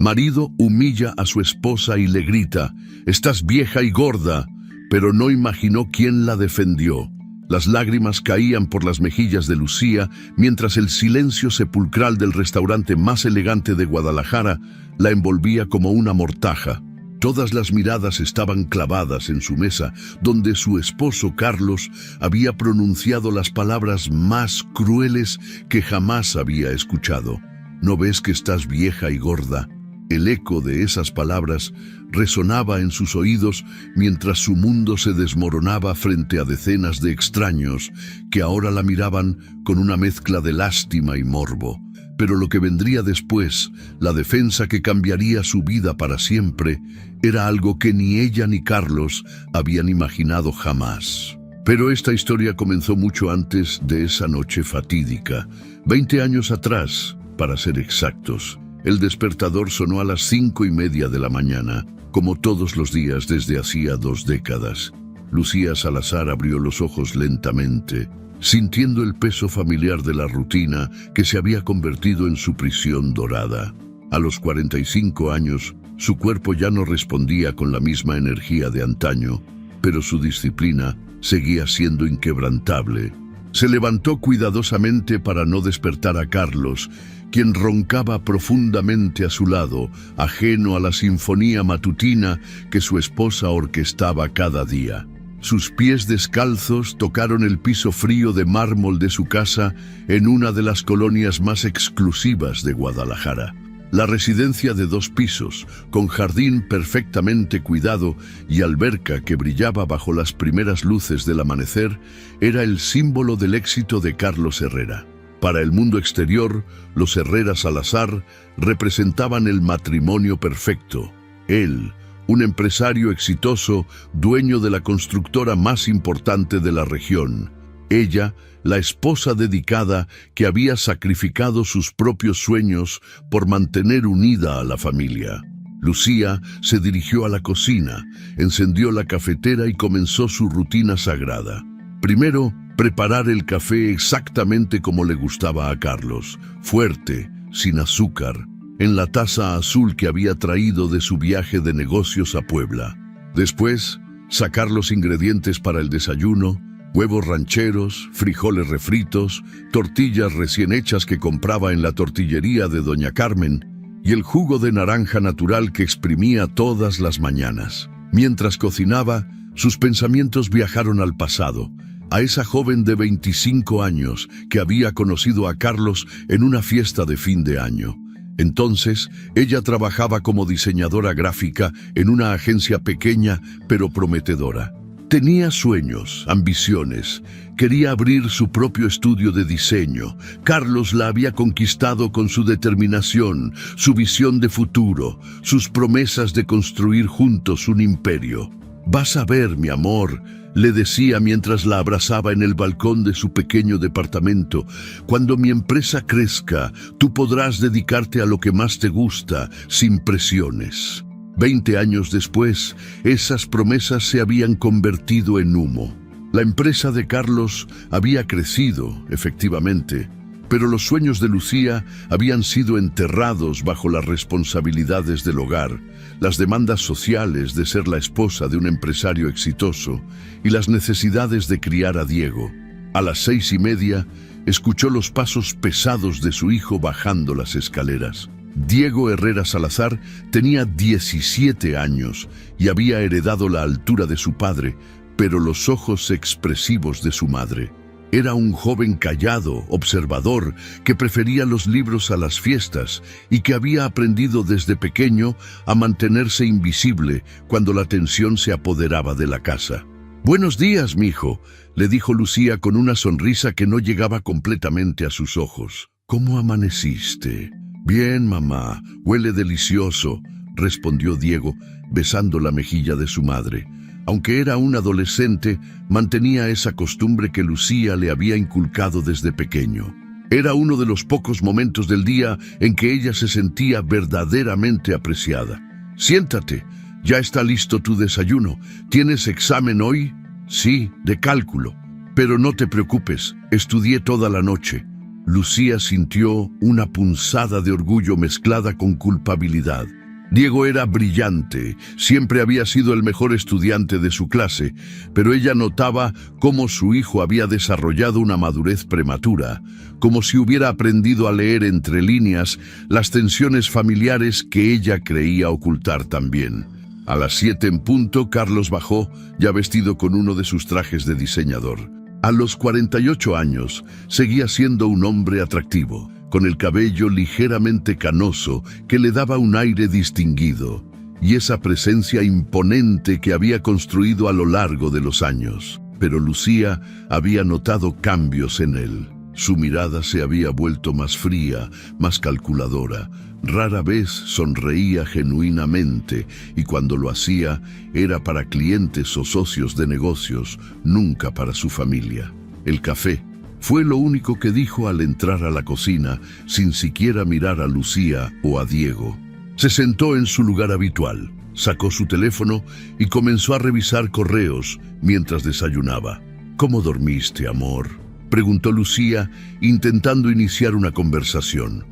Marido humilla a su esposa y le grita: «Estás vieja y gorda», pero no imaginó quién la defendió. Las lágrimas caían por las mejillas de Lucía, mientras el silencio sepulcral del restaurante más elegante de Guadalajara la envolvía como una mortaja. Todas las miradas estaban clavadas en su mesa, donde su esposo Carlos había pronunciado las palabras más crueles que jamás había escuchado. «¿No ves que estás vieja y gorda?». El eco de esas palabras resonaba en sus oídos mientras su mundo se desmoronaba frente a decenas de extraños que ahora la miraban con una mezcla de lástima y morbo. Pero lo que vendría después, la defensa que cambiaría su vida para siempre, era algo que ni ella ni Carlos habían imaginado jamás. Pero esta historia comenzó mucho antes de esa noche fatídica, 20 años atrás, para ser exactos. El despertador sonó a las 5:30 de la mañana, como todos los días desde hacía 2 décadas. Lucía Salazar abrió los ojos lentamente, sintiendo el peso familiar de la rutina que se había convertido en su prisión dorada. A los 45 años, su cuerpo ya no respondía con la misma energía de antaño, pero su disciplina seguía siendo inquebrantable. Se levantó cuidadosamente para no despertar a Carlos, quien roncaba profundamente a su lado, ajeno a la sinfonía matutina que su esposa orquestaba cada día. Sus pies descalzos tocaron el piso frío de mármol de su casa en una de las colonias más exclusivas de Guadalajara. La residencia de 2 pisos, con jardín perfectamente cuidado y alberca que brillaba bajo las primeras luces del amanecer, era el símbolo del éxito de Carlos Herrera. Para el mundo exterior, los Herrera Salazar representaban el matrimonio perfecto. Él, un empresario exitoso, dueño de la constructora más importante de la región. Ella, la esposa dedicada que había sacrificado sus propios sueños por mantener unida a la familia. Lucía se dirigió a la cocina, encendió la cafetera y comenzó su rutina sagrada. Primero, preparar el café exactamente como le gustaba a Carlos, fuerte, sin azúcar, en la taza azul que había traído de su viaje de negocios a Puebla. Después, sacar los ingredientes para el desayuno: huevos rancheros, frijoles refritos, tortillas recién hechas que compraba en la tortillería de Doña Carmen y el jugo de naranja natural que exprimía todas las mañanas. Mientras cocinaba, sus pensamientos viajaron al pasado, a esa joven de 25 años que había conocido a Carlos en una fiesta de fin de año. Entonces, ella trabajaba como diseñadora gráfica en una agencia pequeña pero prometedora. Tenía sueños, ambiciones, quería abrir su propio estudio de diseño. Carlos la había conquistado con su determinación, su visión de futuro, sus promesas de construir juntos un imperio. «Vas a ver, mi amor», le decía mientras la abrazaba en el balcón de su pequeño departamento, «cuando mi empresa crezca, tú podrás dedicarte a lo que más te gusta, sin presiones». 20 años después, esas promesas se habían convertido en humo. La empresa de Carlos había crecido, efectivamente, pero los sueños de Lucía habían sido enterrados bajo las responsabilidades del hogar, las demandas sociales de ser la esposa de un empresario exitoso y las necesidades de criar a Diego. A las 6:30, escuchó los pasos pesados de su hijo bajando las escaleras. Diego Herrera Salazar tenía 17 años y había heredado la altura de su padre, pero los ojos expresivos de su madre. Era un joven callado, observador, que prefería los libros a las fiestas y que había aprendido desde pequeño a mantenerse invisible cuando la tensión se apoderaba de la casa. «Buenos días, mijo», le dijo Lucía con una sonrisa que no llegaba completamente a sus ojos. «¿Cómo amaneciste?» «Bien, mamá, huele delicioso», respondió Diego, besando la mejilla de su madre. Aunque era un adolescente, mantenía esa costumbre que Lucía le había inculcado desde pequeño. Era uno de los pocos momentos del día en que ella se sentía verdaderamente apreciada. «Siéntate, ya está listo tu desayuno. ¿Tienes examen hoy?» «Sí, de cálculo. Pero no te preocupes, estudié toda la noche». Lucía sintió una punzada de orgullo mezclada con culpabilidad. Diego era brillante, siempre había sido el mejor estudiante de su clase, pero ella notaba cómo su hijo había desarrollado una madurez prematura, como si hubiera aprendido a leer entre líneas las tensiones familiares que ella creía ocultar también. A las 7 en punto, Carlos bajó, ya vestido con uno de sus trajes de diseñador. A los 48 años, seguía siendo un hombre atractivo, con el cabello ligeramente canoso que le daba un aire distinguido, y esa presencia imponente que había construido a lo largo de los años. Pero Lucía había notado cambios en él. Su mirada se había vuelto más fría, más calculadora. Rara vez sonreía genuinamente, y cuando lo hacía era para clientes o socios de negocios, nunca para su familia. El café fue lo único que dijo al entrar a la cocina, sin siquiera mirar a Lucía o a Diego. Se sentó en su lugar habitual, sacó su teléfono y comenzó a revisar correos mientras desayunaba. ¿Cómo dormiste, amor?, preguntó Lucía, intentando iniciar una conversación.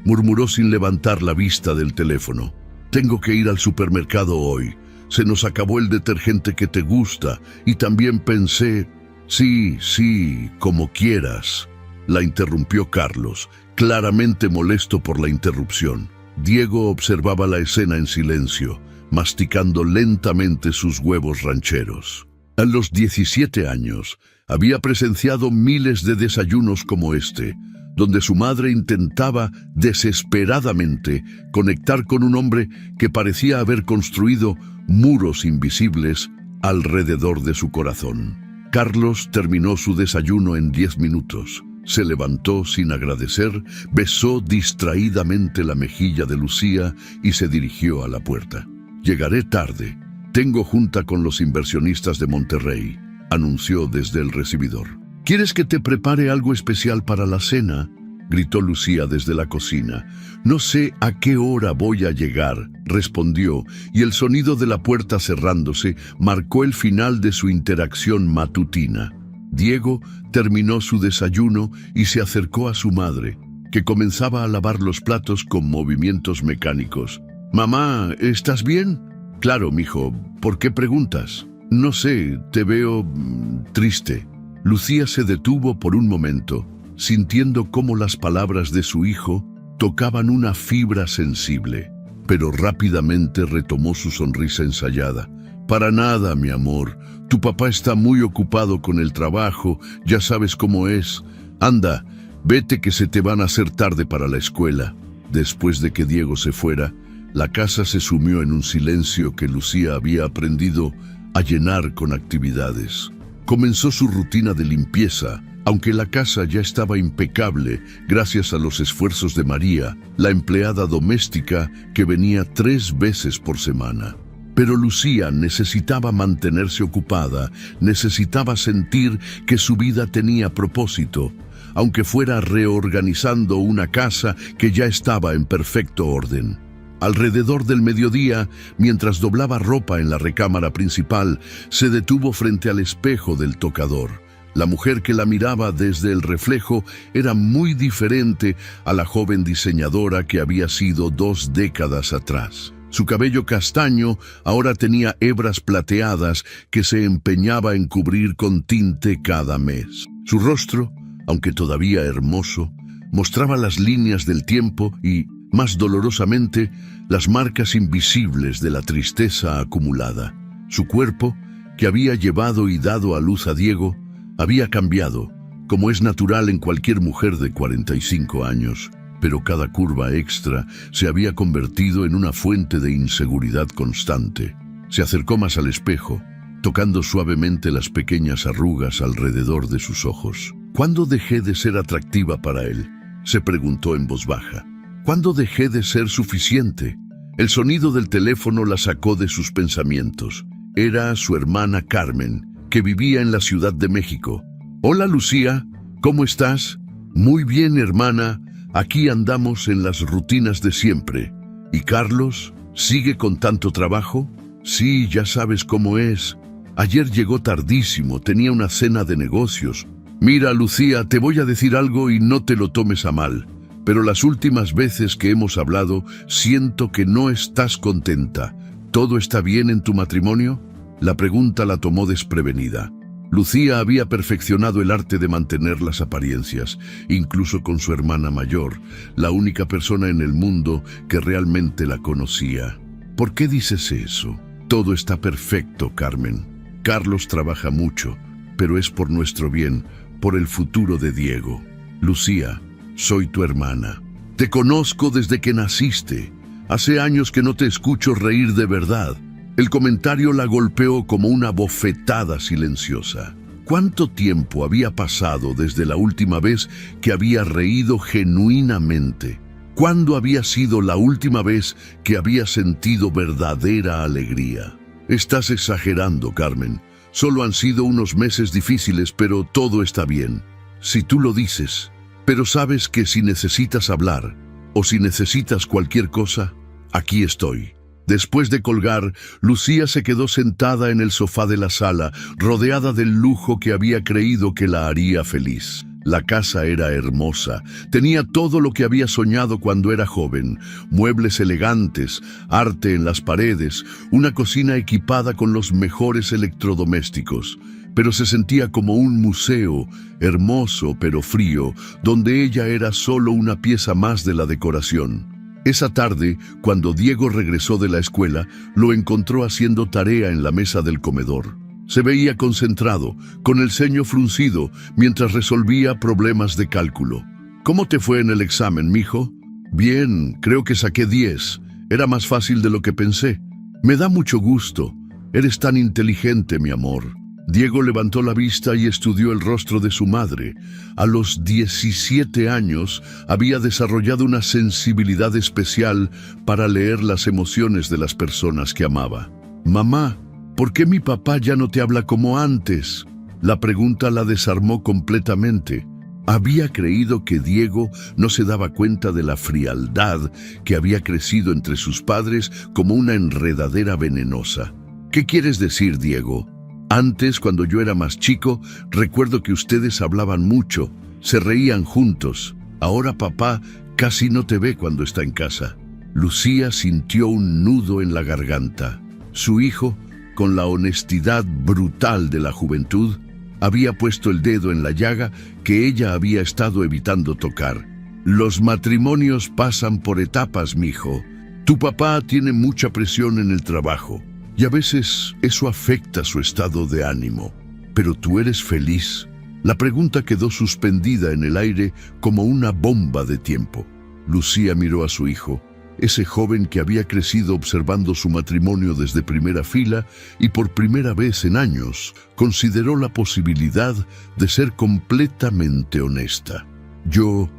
Murmuró sin levantar la vista del teléfono. Tengo que ir al supermercado hoy. Se nos acabó el detergente que te gusta y también pensé... Sí, como quieras, la interrumpió Carlos, claramente molesto por la interrupción. Diego observaba la escena en silencio, masticando lentamente sus huevos rancheros. A los 17 años, había presenciado miles de desayunos como este, donde su madre intentaba desesperadamente conectar con un hombre que parecía haber construido muros invisibles alrededor de su corazón. Carlos terminó su desayuno en 10 minutos. Se levantó sin agradecer, besó distraídamente la mejilla de Lucía y se dirigió a la puerta. Llegaré tarde. Tengo junta con los inversionistas de Monterrey, anunció desde el recibidor. ¿Quieres que te prepare algo especial para la cena?, gritó Lucía desde la cocina. No sé a qué hora voy a llegar, respondió, y el sonido de la puerta cerrándose marcó el final de su interacción matutina. Diego terminó su desayuno y se acercó a su madre, que comenzaba a lavar los platos con movimientos mecánicos. «Mamá, ¿estás bien?» «Claro, mijo. ¿Por qué preguntas?» «No sé, te veo triste». Lucía se detuvo por un momento, sintiendo cómo las palabras de su hijo tocaban una fibra sensible, pero rápidamente retomó su sonrisa ensayada. «Para nada, mi amor. Tu papá está muy ocupado con el trabajo, ya sabes cómo es. Anda, vete que se te van a hacer tarde para la escuela». Después de que Diego se fuera, la casa se sumió en un silencio que Lucía había aprendido a llenar con actividades. Comenzó su rutina de limpieza, aunque la casa ya estaba impecable gracias a los esfuerzos de María, la empleada doméstica que venía 3 veces por semana. Pero Lucía necesitaba mantenerse ocupada, necesitaba sentir que su vida tenía propósito, aunque fuera reorganizando una casa que ya estaba en perfecto orden. Alrededor del mediodía, mientras doblaba ropa en la recámara principal, se detuvo frente al espejo del tocador. La mujer que la miraba desde el reflejo era muy diferente a la joven diseñadora que había sido 2 décadas atrás. Su cabello castaño ahora tenía hebras plateadas que se empeñaba en cubrir con tinte cada mes. Su rostro, aunque todavía hermoso, mostraba las líneas del tiempo y, más dolorosamente, las marcas invisibles de la tristeza acumulada. Su cuerpo, que había llevado y dado a luz a Diego, había cambiado, como es natural en cualquier mujer de 45 años, pero cada curva extra se había convertido en una fuente de inseguridad constante. Se acercó más al espejo, tocando suavemente las pequeñas arrugas alrededor de sus ojos. ¿Cuándo dejé de ser atractiva para él?, se preguntó en voz baja. ¿Cuándo dejé de ser suficiente? El sonido del teléfono la sacó de sus pensamientos. Era su hermana Carmen, que vivía en la Ciudad de México. «Hola, Lucía, ¿cómo estás?» «Muy bien, hermana. Aquí andamos en las rutinas de siempre. ¿Y Carlos? ¿Sigue con tanto trabajo?» «Sí, ya sabes cómo es. Ayer llegó tardísimo, tenía una cena de negocios. Mira, Lucía, te voy a decir algo y no te lo tomes a mal, pero las últimas veces que hemos hablado siento que no estás contenta. ¿Todo está bien en tu matrimonio? La pregunta la tomó desprevenida. Lucía había perfeccionado el arte de mantener las apariencias, incluso con su hermana mayor, la única persona en el mundo que realmente la conocía. ¿Por qué dices eso? Todo está perfecto, Carmen. Carlos trabaja mucho, pero es por nuestro bien, por el futuro de Diego. Lucía, soy tu hermana. Te conozco desde que naciste. Hace años que no te escucho reír de verdad. El comentario la golpeó como una bofetada silenciosa. ¿Cuánto tiempo había pasado desde la última vez que había reído genuinamente? ¿Cuándo había sido la última vez que había sentido verdadera alegría? Estás exagerando, Carmen. Solo han sido unos meses difíciles, pero todo está bien. Si tú lo dices. Pero sabes que si necesitas hablar, o si necesitas cualquier cosa, aquí estoy. Después de colgar, Lucía se quedó sentada en el sofá de la sala, rodeada del lujo que había creído que la haría feliz. La casa era hermosa, tenía todo lo que había soñado cuando era joven: muebles elegantes, arte en las paredes, una cocina equipada con los mejores electrodomésticos. Pero se sentía como un museo, hermoso pero frío, donde ella era solo una pieza más de la decoración. Esa tarde, cuando Diego regresó de la escuela, lo encontró haciendo tarea en la mesa del comedor. Se veía concentrado, con el ceño fruncido, mientras resolvía problemas de cálculo. ¿Cómo te fue en el examen, mijo? Bien, creo que saqué 10. Era más fácil de lo que pensé. Me da mucho gusto. Eres tan inteligente, mi amor. Diego levantó la vista y estudió el rostro de su madre. A los 17 años había desarrollado una sensibilidad especial para leer las emociones de las personas que amaba. Mamá, ¿por qué mi papá ya no te habla como antes? La pregunta la desarmó completamente. Había creído que Diego no se daba cuenta de la frialdad que había crecido entre sus padres como una enredadera venenosa. ¿Qué quieres decir, Diego? Antes, cuando yo era más chico, recuerdo que ustedes hablaban mucho, se reían juntos. Ahora papá casi no te ve cuando está en casa. Lucía sintió un nudo en la garganta. Su hijo, con la honestidad brutal de la juventud, había puesto el dedo en la llaga que ella había estado evitando tocar. Los matrimonios pasan por etapas, mijo. Tu papá tiene mucha presión en el trabajo. Y a veces eso afecta su estado de ánimo. Pero tú eres feliz. La pregunta quedó suspendida en el aire como una bomba de tiempo. Lucía miró a su hijo, ese joven que había crecido observando su matrimonio desde primera fila y por primera vez en años consideró la posibilidad de ser completamente honesta. Yo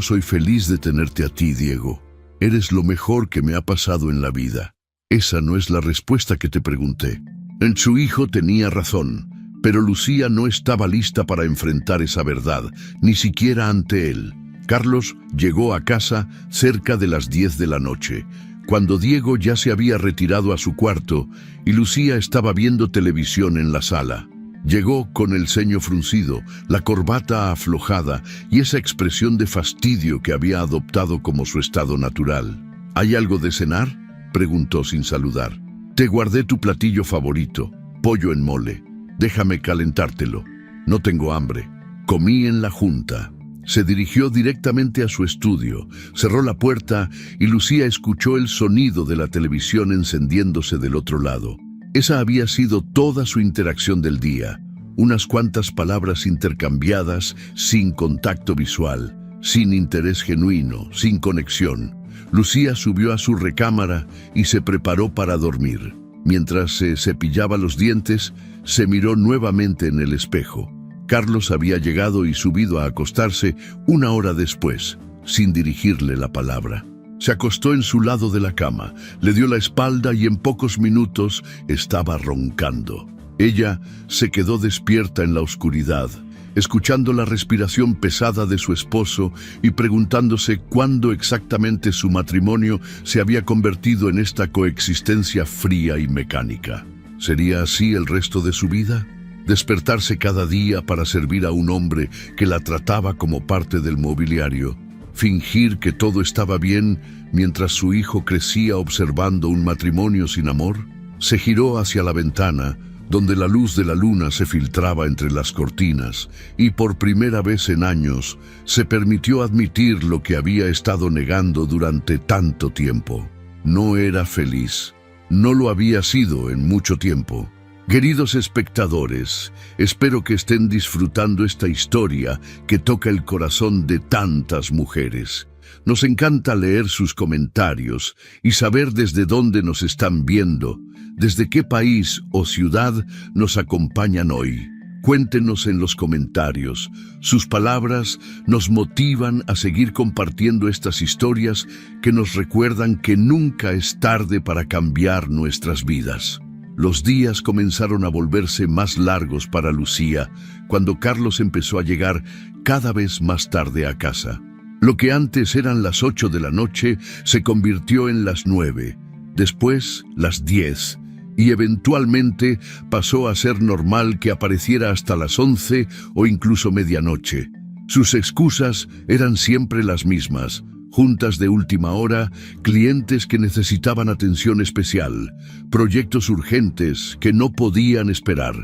soy feliz de tenerte a ti, Diego. Eres lo mejor que me ha pasado en la vida. Esa no es la respuesta que te pregunté. En su hijo tenía razón, pero Lucía no estaba lista para enfrentar esa verdad, ni siquiera ante él. Carlos llegó a casa cerca de las 10 de la noche, cuando Diego ya se había retirado a su cuarto y Lucía estaba viendo televisión en la sala. Llegó con el ceño fruncido, la corbata aflojada y esa expresión de fastidio que había adoptado como su estado natural. ¿Hay algo de cenar?, preguntó sin saludar. Te guardé tu platillo favorito, pollo en mole. Déjame calentártelo. No tengo hambre. Comí en la junta. Se dirigió directamente a su estudio, cerró la puerta y Lucía escuchó el sonido de la televisión encendiéndose del otro lado. Esa había sido toda su interacción del día. Unas cuantas palabras intercambiadas, sin contacto visual, sin interés genuino, sin conexión. Lucía subió a su recámara y se preparó para dormir. Mientras se cepillaba los dientes, se miró nuevamente en el espejo. Carlos había llegado y subido a acostarse 1 hora después, sin dirigirle la palabra. Se acostó en su lado de la cama, le dio la espalda y en pocos minutos estaba roncando. Ella se quedó despierta en la oscuridad, escuchando la respiración pesada de su esposo y preguntándose cuándo exactamente su matrimonio se había convertido en esta coexistencia fría y mecánica. ¿Sería así el resto de su vida? despertarse cada día para servir a un hombre que la trataba como parte del mobiliario, fingir que todo estaba bien mientras su hijo crecía observando un matrimonio sin amor. Se giró hacia la ventana, donde la luz de la luna se filtraba entre las cortinas, y por primera vez en años se permitió admitir lo que había estado negando durante tanto tiempo. No era feliz. No lo había sido en mucho tiempo. Queridos espectadores, espero que estén disfrutando esta historia que toca el corazón de tantas mujeres. Nos encanta leer sus comentarios y saber desde dónde nos están viendo, desde qué país o ciudad nos acompañan hoy. Cuéntenos en los comentarios. Sus palabras nos motivan a seguir compartiendo estas historias que nos recuerdan que nunca es tarde para cambiar nuestras vidas. Los días comenzaron a volverse más largos para Lucía cuando Carlos empezó a llegar cada vez más tarde a casa. Lo que antes eran las 8 de la noche se convirtió en las 9, después las 10, y eventualmente pasó a ser normal que apareciera hasta las 11 o incluso medianoche. Sus excusas eran siempre las mismas: juntas de última hora, clientes que necesitaban atención especial, proyectos urgentes que no podían esperar.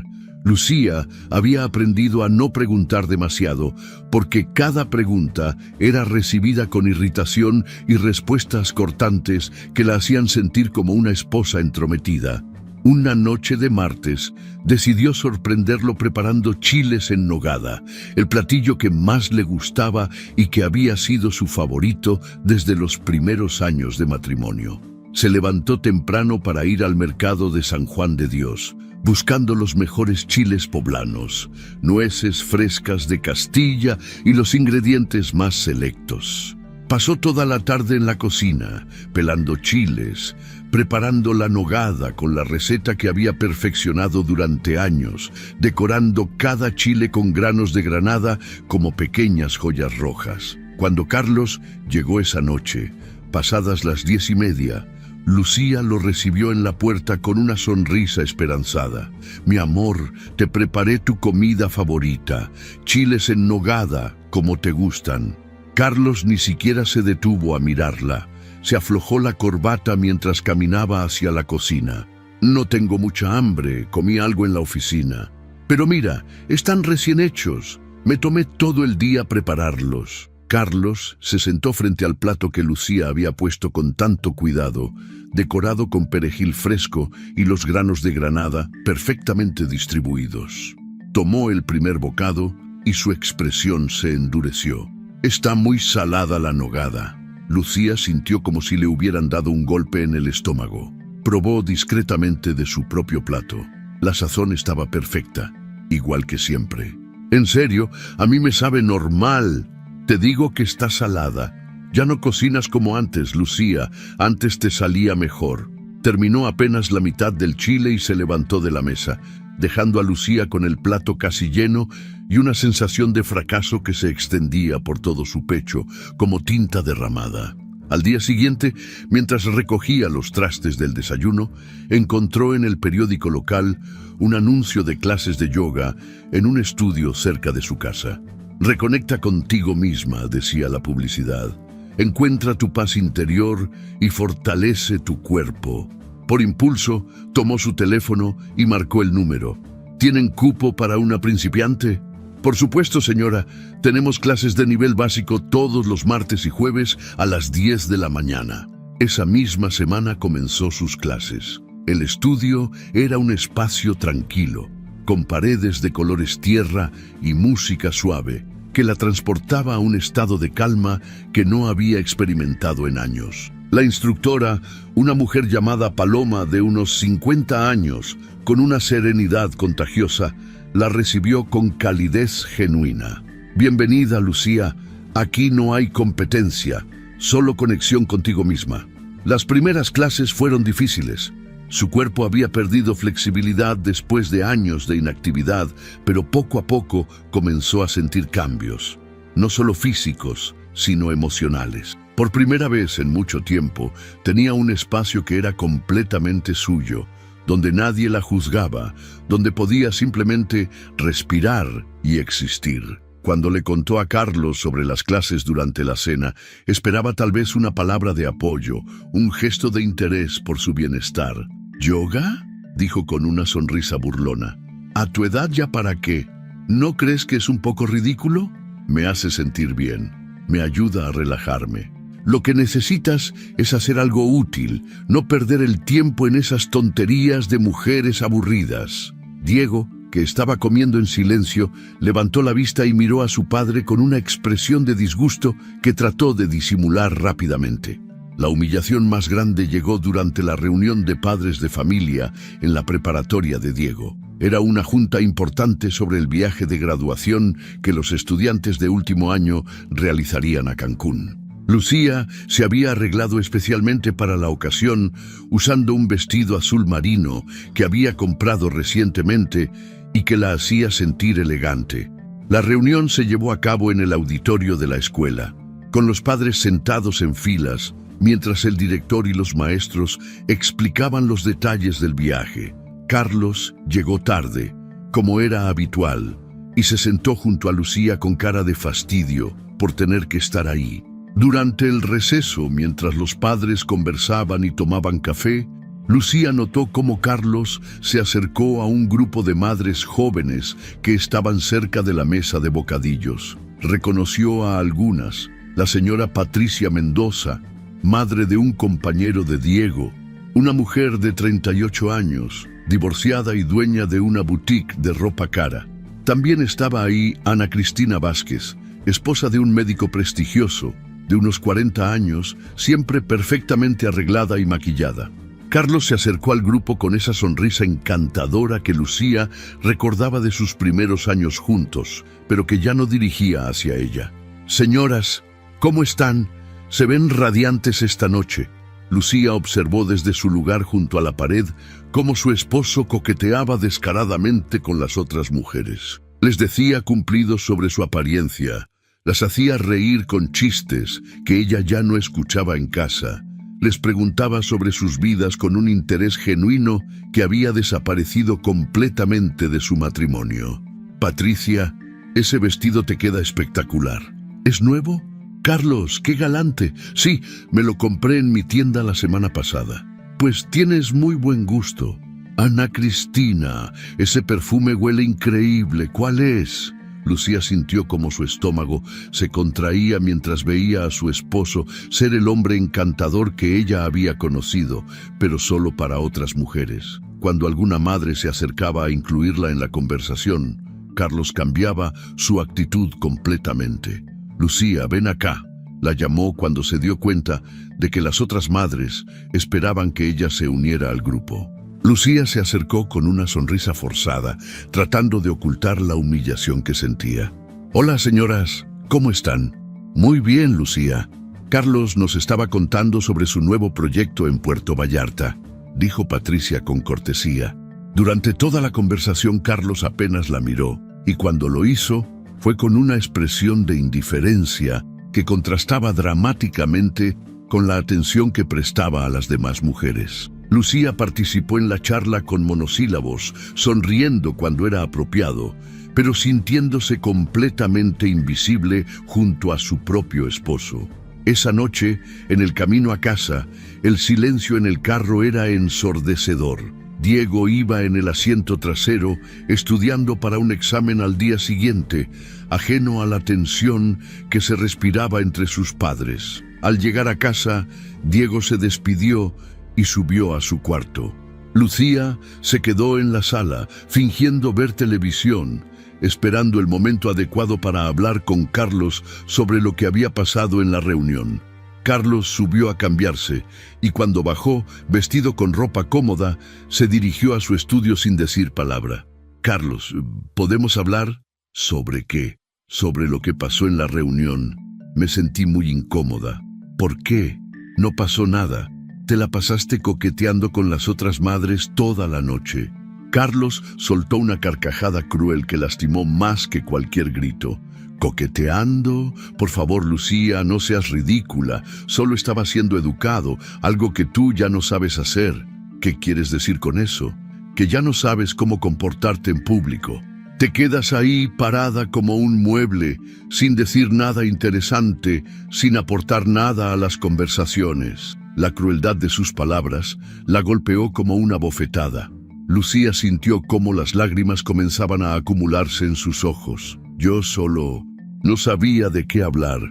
Lucía había aprendido a no preguntar demasiado, porque cada pregunta era recibida con irritación y respuestas cortantes que la hacían sentir como una esposa entrometida. Una noche de martes, decidió sorprenderlo preparando chiles en nogada, el platillo que más le gustaba y que había sido su favorito desde los primeros años de matrimonio. Se levantó temprano para ir al mercado de San Juan de Dios, buscando los mejores chiles poblanos, nueces frescas de Castilla y los ingredientes más selectos. Pasó toda la tarde en la cocina, pelando chiles, preparando la nogada con la receta que había perfeccionado durante años, decorando cada chile con granos de granada como pequeñas joyas rojas. Cuando Carlos llegó esa noche, pasadas las 10:30, Lucía lo recibió en la puerta con una sonrisa esperanzada. «Mi amor, te preparé tu comida favorita, chiles en nogada, como te gustan». Carlos ni siquiera se detuvo a mirarla. Se aflojó la corbata mientras caminaba hacia la cocina. «No tengo mucha hambre, comí algo en la oficina». «Pero mira, están recién hechos. Me tomé todo el día prepararlos». Carlos se sentó frente al plato que Lucía había puesto con tanto cuidado, decorado con perejil fresco y los granos de granada perfectamente distribuidos. Tomó el primer bocado y su expresión se endureció. «Está muy salada la nogada». Lucía sintió como si le hubieran dado un golpe en el estómago. Probó discretamente de su propio plato. La sazón estaba perfecta, igual que siempre. «En serio, a mí me sabe normal. Te digo que está salada. Ya no cocinas como antes, Lucía. Antes te salía mejor». Terminó apenas la mitad del chile y se levantó de la mesa, dejando a Lucía con el plato casi lleno y una sensación de fracaso que se extendía por todo su pecho, como tinta derramada. Al día siguiente, mientras recogía los trastes del desayuno, encontró en el periódico local un anuncio de clases de yoga en un estudio cerca de su casa. «Reconecta contigo misma», decía la publicidad. «Encuentra tu paz interior y fortalece tu cuerpo». Por impulso, tomó su teléfono y marcó el número. «¿Tienen cupo para una principiante?» «Por supuesto, señora. Tenemos clases de nivel básico todos los martes y jueves a las 10 de la mañana». Esa misma semana comenzó sus clases. El estudio era un espacio tranquilo, con paredes de colores tierra y música suave, que la transportaba a un estado de calma que no había experimentado en años. La instructora, una mujer llamada Paloma de unos 50 años, con una serenidad contagiosa, la recibió con calidez genuina. «Bienvenida, Lucía. Aquí no hay competencia, solo conexión contigo misma». Las primeras clases fueron difíciles. Su cuerpo había perdido flexibilidad después de años de inactividad, pero poco a poco comenzó a sentir cambios, no solo físicos, sino emocionales. Por primera vez en mucho tiempo, tenía un espacio que era completamente suyo, donde nadie la juzgaba, donde podía simplemente respirar y existir. Cuando le contó a Carlos sobre las clases durante la cena, esperaba tal vez una palabra de apoyo, un gesto de interés por su bienestar. ¿Yoga?, dijo con una sonrisa burlona. ¿A tu edad ya para qué? ¿No crees que es un poco ridículo? Me hace sentir bien, me ayuda a relajarme. Lo que necesitas es hacer algo útil, no perder el tiempo en esas tonterías de mujeres aburridas. Diego, que estaba comiendo en silencio, levantó la vista y miró a su padre con una expresión de disgusto que trató de disimular rápidamente. La humillación más grande llegó durante la reunión de padres de familia en la preparatoria de Diego. Era una junta importante sobre el viaje de graduación que los estudiantes de último año realizarían a Cancún. Lucía se había arreglado especialmente para la ocasión usando un vestido azul marino que había comprado recientemente y que la hacía sentir elegante. La reunión se llevó a cabo en el auditorio de la escuela, con los padres sentados en filas, mientras el director y los maestros explicaban los detalles del viaje. Carlos llegó tarde, como era habitual, y se sentó junto a Lucía con cara de fastidio por tener que estar ahí. Durante el receso, mientras los padres conversaban y tomaban café, Lucía notó cómo Carlos se acercó a un grupo de madres jóvenes que estaban cerca de la mesa de bocadillos. Reconoció a algunas: la señora Patricia Mendoza, madre de un compañero de Diego, una mujer de 38 años, divorciada y dueña de una boutique de ropa cara. También estaba ahí Ana Cristina Vázquez, esposa de un médico prestigioso, de unos 40 años, siempre perfectamente arreglada y maquillada. Carlos se acercó al grupo con esa sonrisa encantadora que Lucía recordaba de sus primeros años juntos, pero que ya no dirigía hacia ella. «Señoras, ¿cómo están? Se ven radiantes esta noche». Lucía observó desde su lugar junto a la pared cómo su esposo coqueteaba descaradamente con las otras mujeres. Les decía cumplidos sobre su apariencia, las hacía reír con chistes que ella ya no escuchaba en casa. Les preguntaba sobre sus vidas con un interés genuino que había desaparecido completamente de su matrimonio. «Patricia, ese vestido te queda espectacular. ¿Es nuevo?» «Carlos, qué galante. Sí, me lo compré en mi tienda la semana pasada». «Pues tienes muy buen gusto». «Ana Cristina, ese perfume huele increíble. ¿Cuál es?» Lucía sintió como su estómago se contraía mientras veía a su esposo ser el hombre encantador que ella había conocido, pero solo para otras mujeres. Cuando alguna madre se acercaba a incluirla en la conversación, Carlos cambiaba su actitud completamente. «Lucía, ven acá», la llamó cuando se dio cuenta de que las otras madres esperaban que ella se uniera al grupo. Lucía se acercó con una sonrisa forzada, tratando de ocultar la humillación que sentía. «Hola, señoras, ¿cómo están?» «Muy bien, Lucía. Carlos nos estaba contando sobre su nuevo proyecto en Puerto Vallarta», dijo Patricia con cortesía. Durante toda la conversación, Carlos apenas la miró, y cuando lo hizo, fue con una expresión de indiferencia que contrastaba dramáticamente con la atención que prestaba a las demás mujeres. Lucía participó en la charla con monosílabos, sonriendo cuando era apropiado, pero sintiéndose completamente invisible junto a su propio esposo. Esa noche, en el camino a casa, el silencio en el carro era ensordecedor. Diego iba en el asiento trasero, estudiando para un examen al día siguiente, ajeno a la tensión que se respiraba entre sus padres. Al llegar a casa, Diego se despidió y subió a su cuarto. Lucía se quedó en la sala, fingiendo ver televisión, esperando el momento adecuado para hablar con Carlos sobre lo que había pasado en la reunión. Carlos subió a cambiarse y cuando bajó, vestido con ropa cómoda, se dirigió a su estudio sin decir palabra. «Carlos, ¿podemos hablar?» «¿Sobre qué?» «Sobre lo que pasó en la reunión. Me sentí muy incómoda». «¿Por qué?» «No pasó nada. Te la pasaste coqueteando con las otras madres toda la noche». Carlos soltó una carcajada cruel que lastimó más que cualquier grito. «¿Coqueteando? Por favor, Lucía, no seas ridícula. Solo estaba siendo educado, algo que tú ya no sabes hacer». «¿Qué quieres decir con eso?» que ya no sabes cómo comportarte en público. Te quedas ahí parada como un mueble, sin decir nada interesante, sin aportar nada a las conversaciones. La crueldad de sus palabras la golpeó como una bofetada. Lucía sintió cómo las lágrimas comenzaban a acumularse en sus ojos. Yo solo no sabía de qué hablar.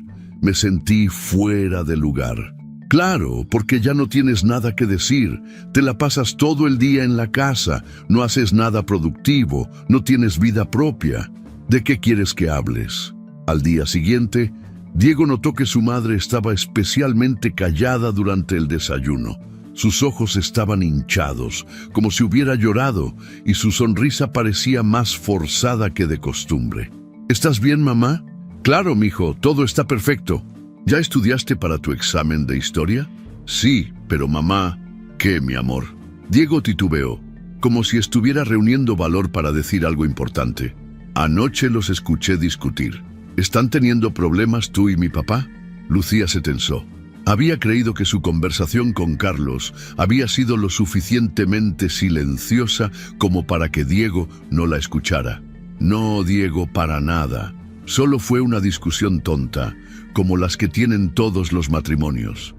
Me sentí fuera de lugar. Claro, porque ya no tienes nada que decir. Te la pasas todo el día en la casa, no haces nada productivo, no tienes vida propia. ¿De qué quieres que hables? Al día siguiente, Diego notó que su madre estaba especialmente callada durante el desayuno. Sus ojos estaban hinchados, como si hubiera llorado, y su sonrisa parecía más forzada que de costumbre. ¿Estás bien, mamá? Claro, mijo, todo está perfecto. ¿Ya estudiaste para tu examen de historia? Sí, pero mamá, ¿qué, mi amor? Diego titubeó, como si estuviera reuniendo valor para decir algo importante. Anoche los escuché discutir. ¿Están teniendo problemas tú y mi papá? Lucía se tensó. Había creído que su conversación con Carlos había sido lo suficientemente silenciosa como para que Diego no la escuchara. No, Diego, para nada. Solo fue una discusión tonta, como las que tienen todos los matrimonios.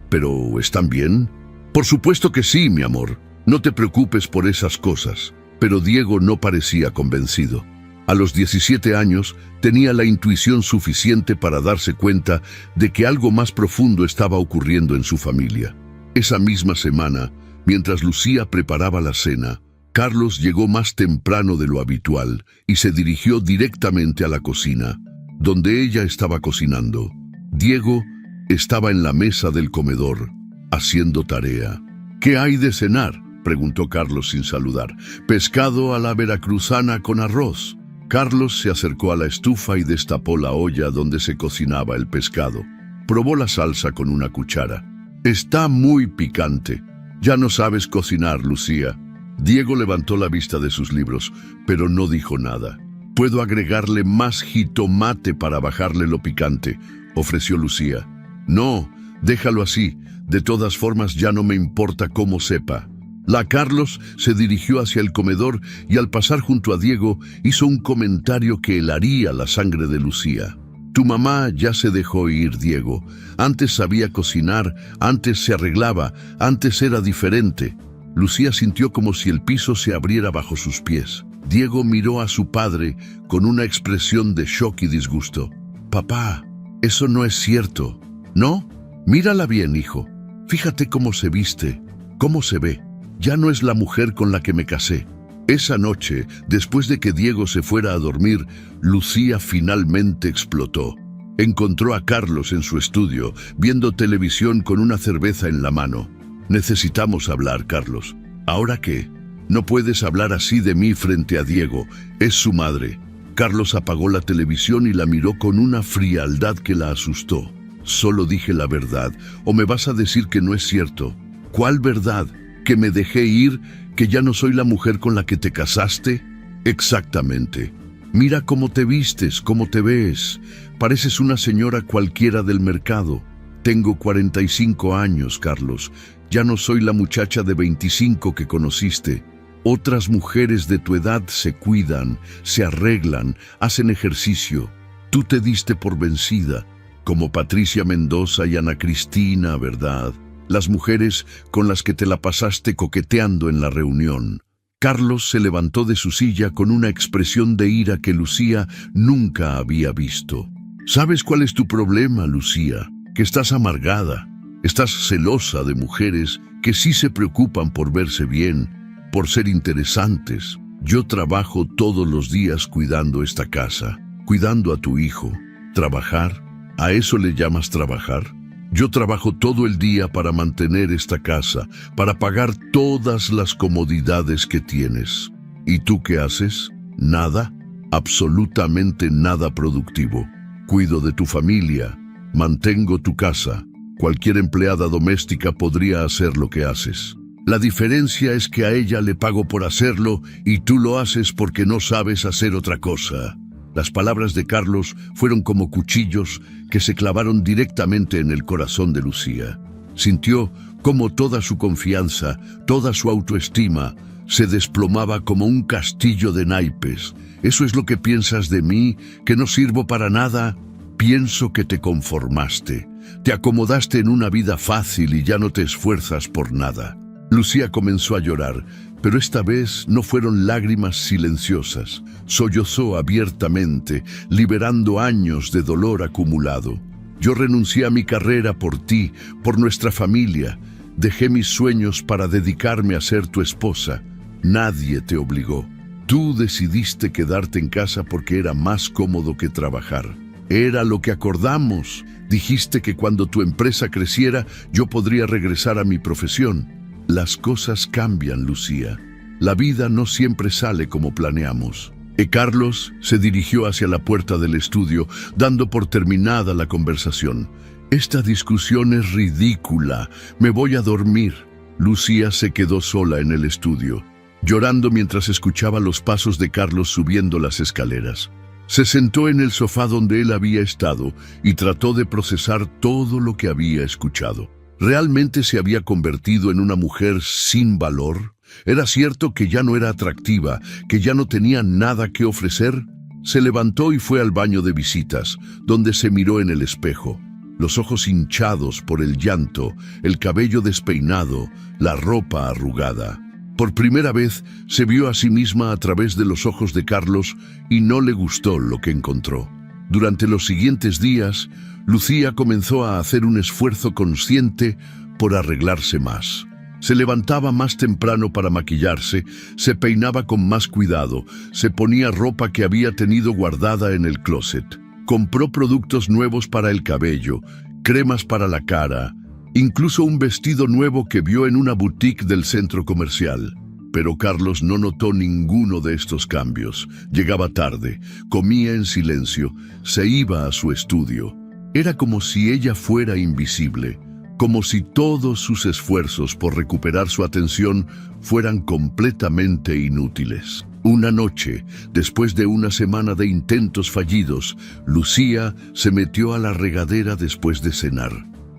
¿Pero están bien? Por supuesto que sí, mi amor. No te preocupes por esas cosas. Pero Diego no parecía convencido. A los 17 años tenía la intuición suficiente para darse cuenta de que algo más profundo estaba ocurriendo en su familia. Esa misma semana, mientras Lucía preparaba la cena, Carlos llegó más temprano de lo habitual y se dirigió directamente a la cocina, donde ella estaba cocinando. Diego estaba en la mesa del comedor, haciendo tarea. ¿Qué hay de cenar?, preguntó Carlos sin saludar. Pescado a la veracruzana con arroz. Carlos se acercó a la estufa y destapó la olla donde se cocinaba el pescado. Probó la salsa con una cuchara. Está muy picante. Ya no sabes cocinar, Lucía. Diego levantó la vista de sus libros, pero no dijo nada. Puedo agregarle más jitomate para bajarle lo picante, ofreció Lucía. No, déjalo así. De todas formas ya no me importa cómo sepa. Carlos se dirigió hacia el comedor y al pasar junto a Diego hizo un comentario que helaría la sangre de Lucía. Tu mamá ya se dejó ir, Diego. Antes sabía cocinar, antes se arreglaba, antes era diferente. Lucía sintió como si el piso se abriera bajo sus pies. Diego miró a su padre con una expresión de shock y disgusto. Papá, eso no es cierto. ¿No? Mírala bien, hijo. Fíjate cómo se viste, cómo se ve. Ya no es la mujer con la que me casé. Esa noche, después de que Diego se fuera a dormir, Lucía finalmente explotó. Encontró a Carlos en su estudio, viendo televisión con una cerveza en la mano. Necesitamos hablar, Carlos. ¿Ahora qué? No puedes hablar así de mí frente a Diego. Es su madre. Carlos apagó la televisión y la miró con una frialdad que la asustó. Solo dije la verdad, ¿o me vas a decir que no es cierto? ¿Cuál verdad? ¿Que me dejé ir? ¿Que ya no soy la mujer con la que te casaste? Exactamente. Mira cómo te vistes, cómo te ves. Pareces una señora cualquiera del mercado. Tengo 45 años, Carlos. Ya no soy la muchacha de 25 que conociste. Otras mujeres de tu edad se cuidan, se arreglan, hacen ejercicio. Tú te diste por vencida, como Patricia Mendoza y Ana Cristina, ¿verdad? Las mujeres con las que te la pasaste coqueteando en la reunión. Carlos se levantó de su silla con una expresión de ira que Lucía nunca había visto. ¿Sabes cuál es tu problema, Lucía? Que estás amargada. Estás celosa de mujeres que sí se preocupan por verse bien, por ser interesantes. Yo trabajo todos los días cuidando esta casa, cuidando a tu hijo. ¿Trabajar? ¿A eso le llamas trabajar? Yo trabajo todo el día para mantener esta casa, para pagar todas las comodidades que tienes. ¿Y tú qué haces? Nada, absolutamente nada productivo. Cuido de tu familia, mantengo tu casa. Cualquier empleada doméstica podría hacer lo que haces. La diferencia es que a ella le pago por hacerlo y tú lo haces porque no sabes hacer otra cosa. Las palabras de Carlos fueron como cuchillos que se clavaron directamente en el corazón de Lucía. Sintió cómo toda su confianza, toda su autoestima, se desplomaba como un castillo de naipes. ¿Eso es lo que piensas de mí? ¿Que no sirvo para nada? Pienso que te conformaste. Te acomodaste en una vida fácil y ya no te esfuerzas por nada. Lucía comenzó a llorar, pero esta vez no fueron lágrimas silenciosas. Sollozó abiertamente, liberando años de dolor acumulado. Yo renuncié a mi carrera por ti, por nuestra familia. Dejé mis sueños para dedicarme a ser tu esposa. Nadie te obligó. Tú decidiste quedarte en casa porque era más cómodo que trabajar. Era lo que acordamos. Dijiste que cuando tu empresa creciera, yo podría regresar a mi profesión. Las cosas cambian, Lucía. La vida no siempre sale como planeamos. Carlos se dirigió hacia la puerta del estudio, dando por terminada la conversación. Esta discusión es ridícula. Me voy a dormir. Lucía se quedó sola en el estudio, llorando mientras escuchaba los pasos de Carlos subiendo las escaleras. Se sentó en el sofá donde él había estado y trató de procesar todo lo que había escuchado. ¿Realmente se había convertido en una mujer sin valor? ¿Era cierto que ya no era atractiva, que ya no tenía nada que ofrecer? Se levantó y fue al baño de visitas, donde se miró en el espejo. Los ojos hinchados por el llanto, el cabello despeinado, la ropa arrugada. Por primera vez se vio a sí misma a través de los ojos de Carlos y no le gustó lo que encontró. Durante los siguientes días, Lucía comenzó a hacer un esfuerzo consciente por arreglarse más. Se levantaba más temprano para maquillarse, se peinaba con más cuidado, se ponía ropa que había tenido guardada en el closet. Compró productos nuevos para el cabello, cremas para la cara, incluso un vestido nuevo que vio en una boutique del centro comercial. Pero Carlos no notó ninguno de estos cambios. Llegaba tarde, comía en silencio, se iba a su estudio. Era como si ella fuera invisible, como si todos sus esfuerzos por recuperar su atención fueran completamente inútiles. Una noche, después de una semana de intentos fallidos, Lucía se metió a la regadera después de cenar.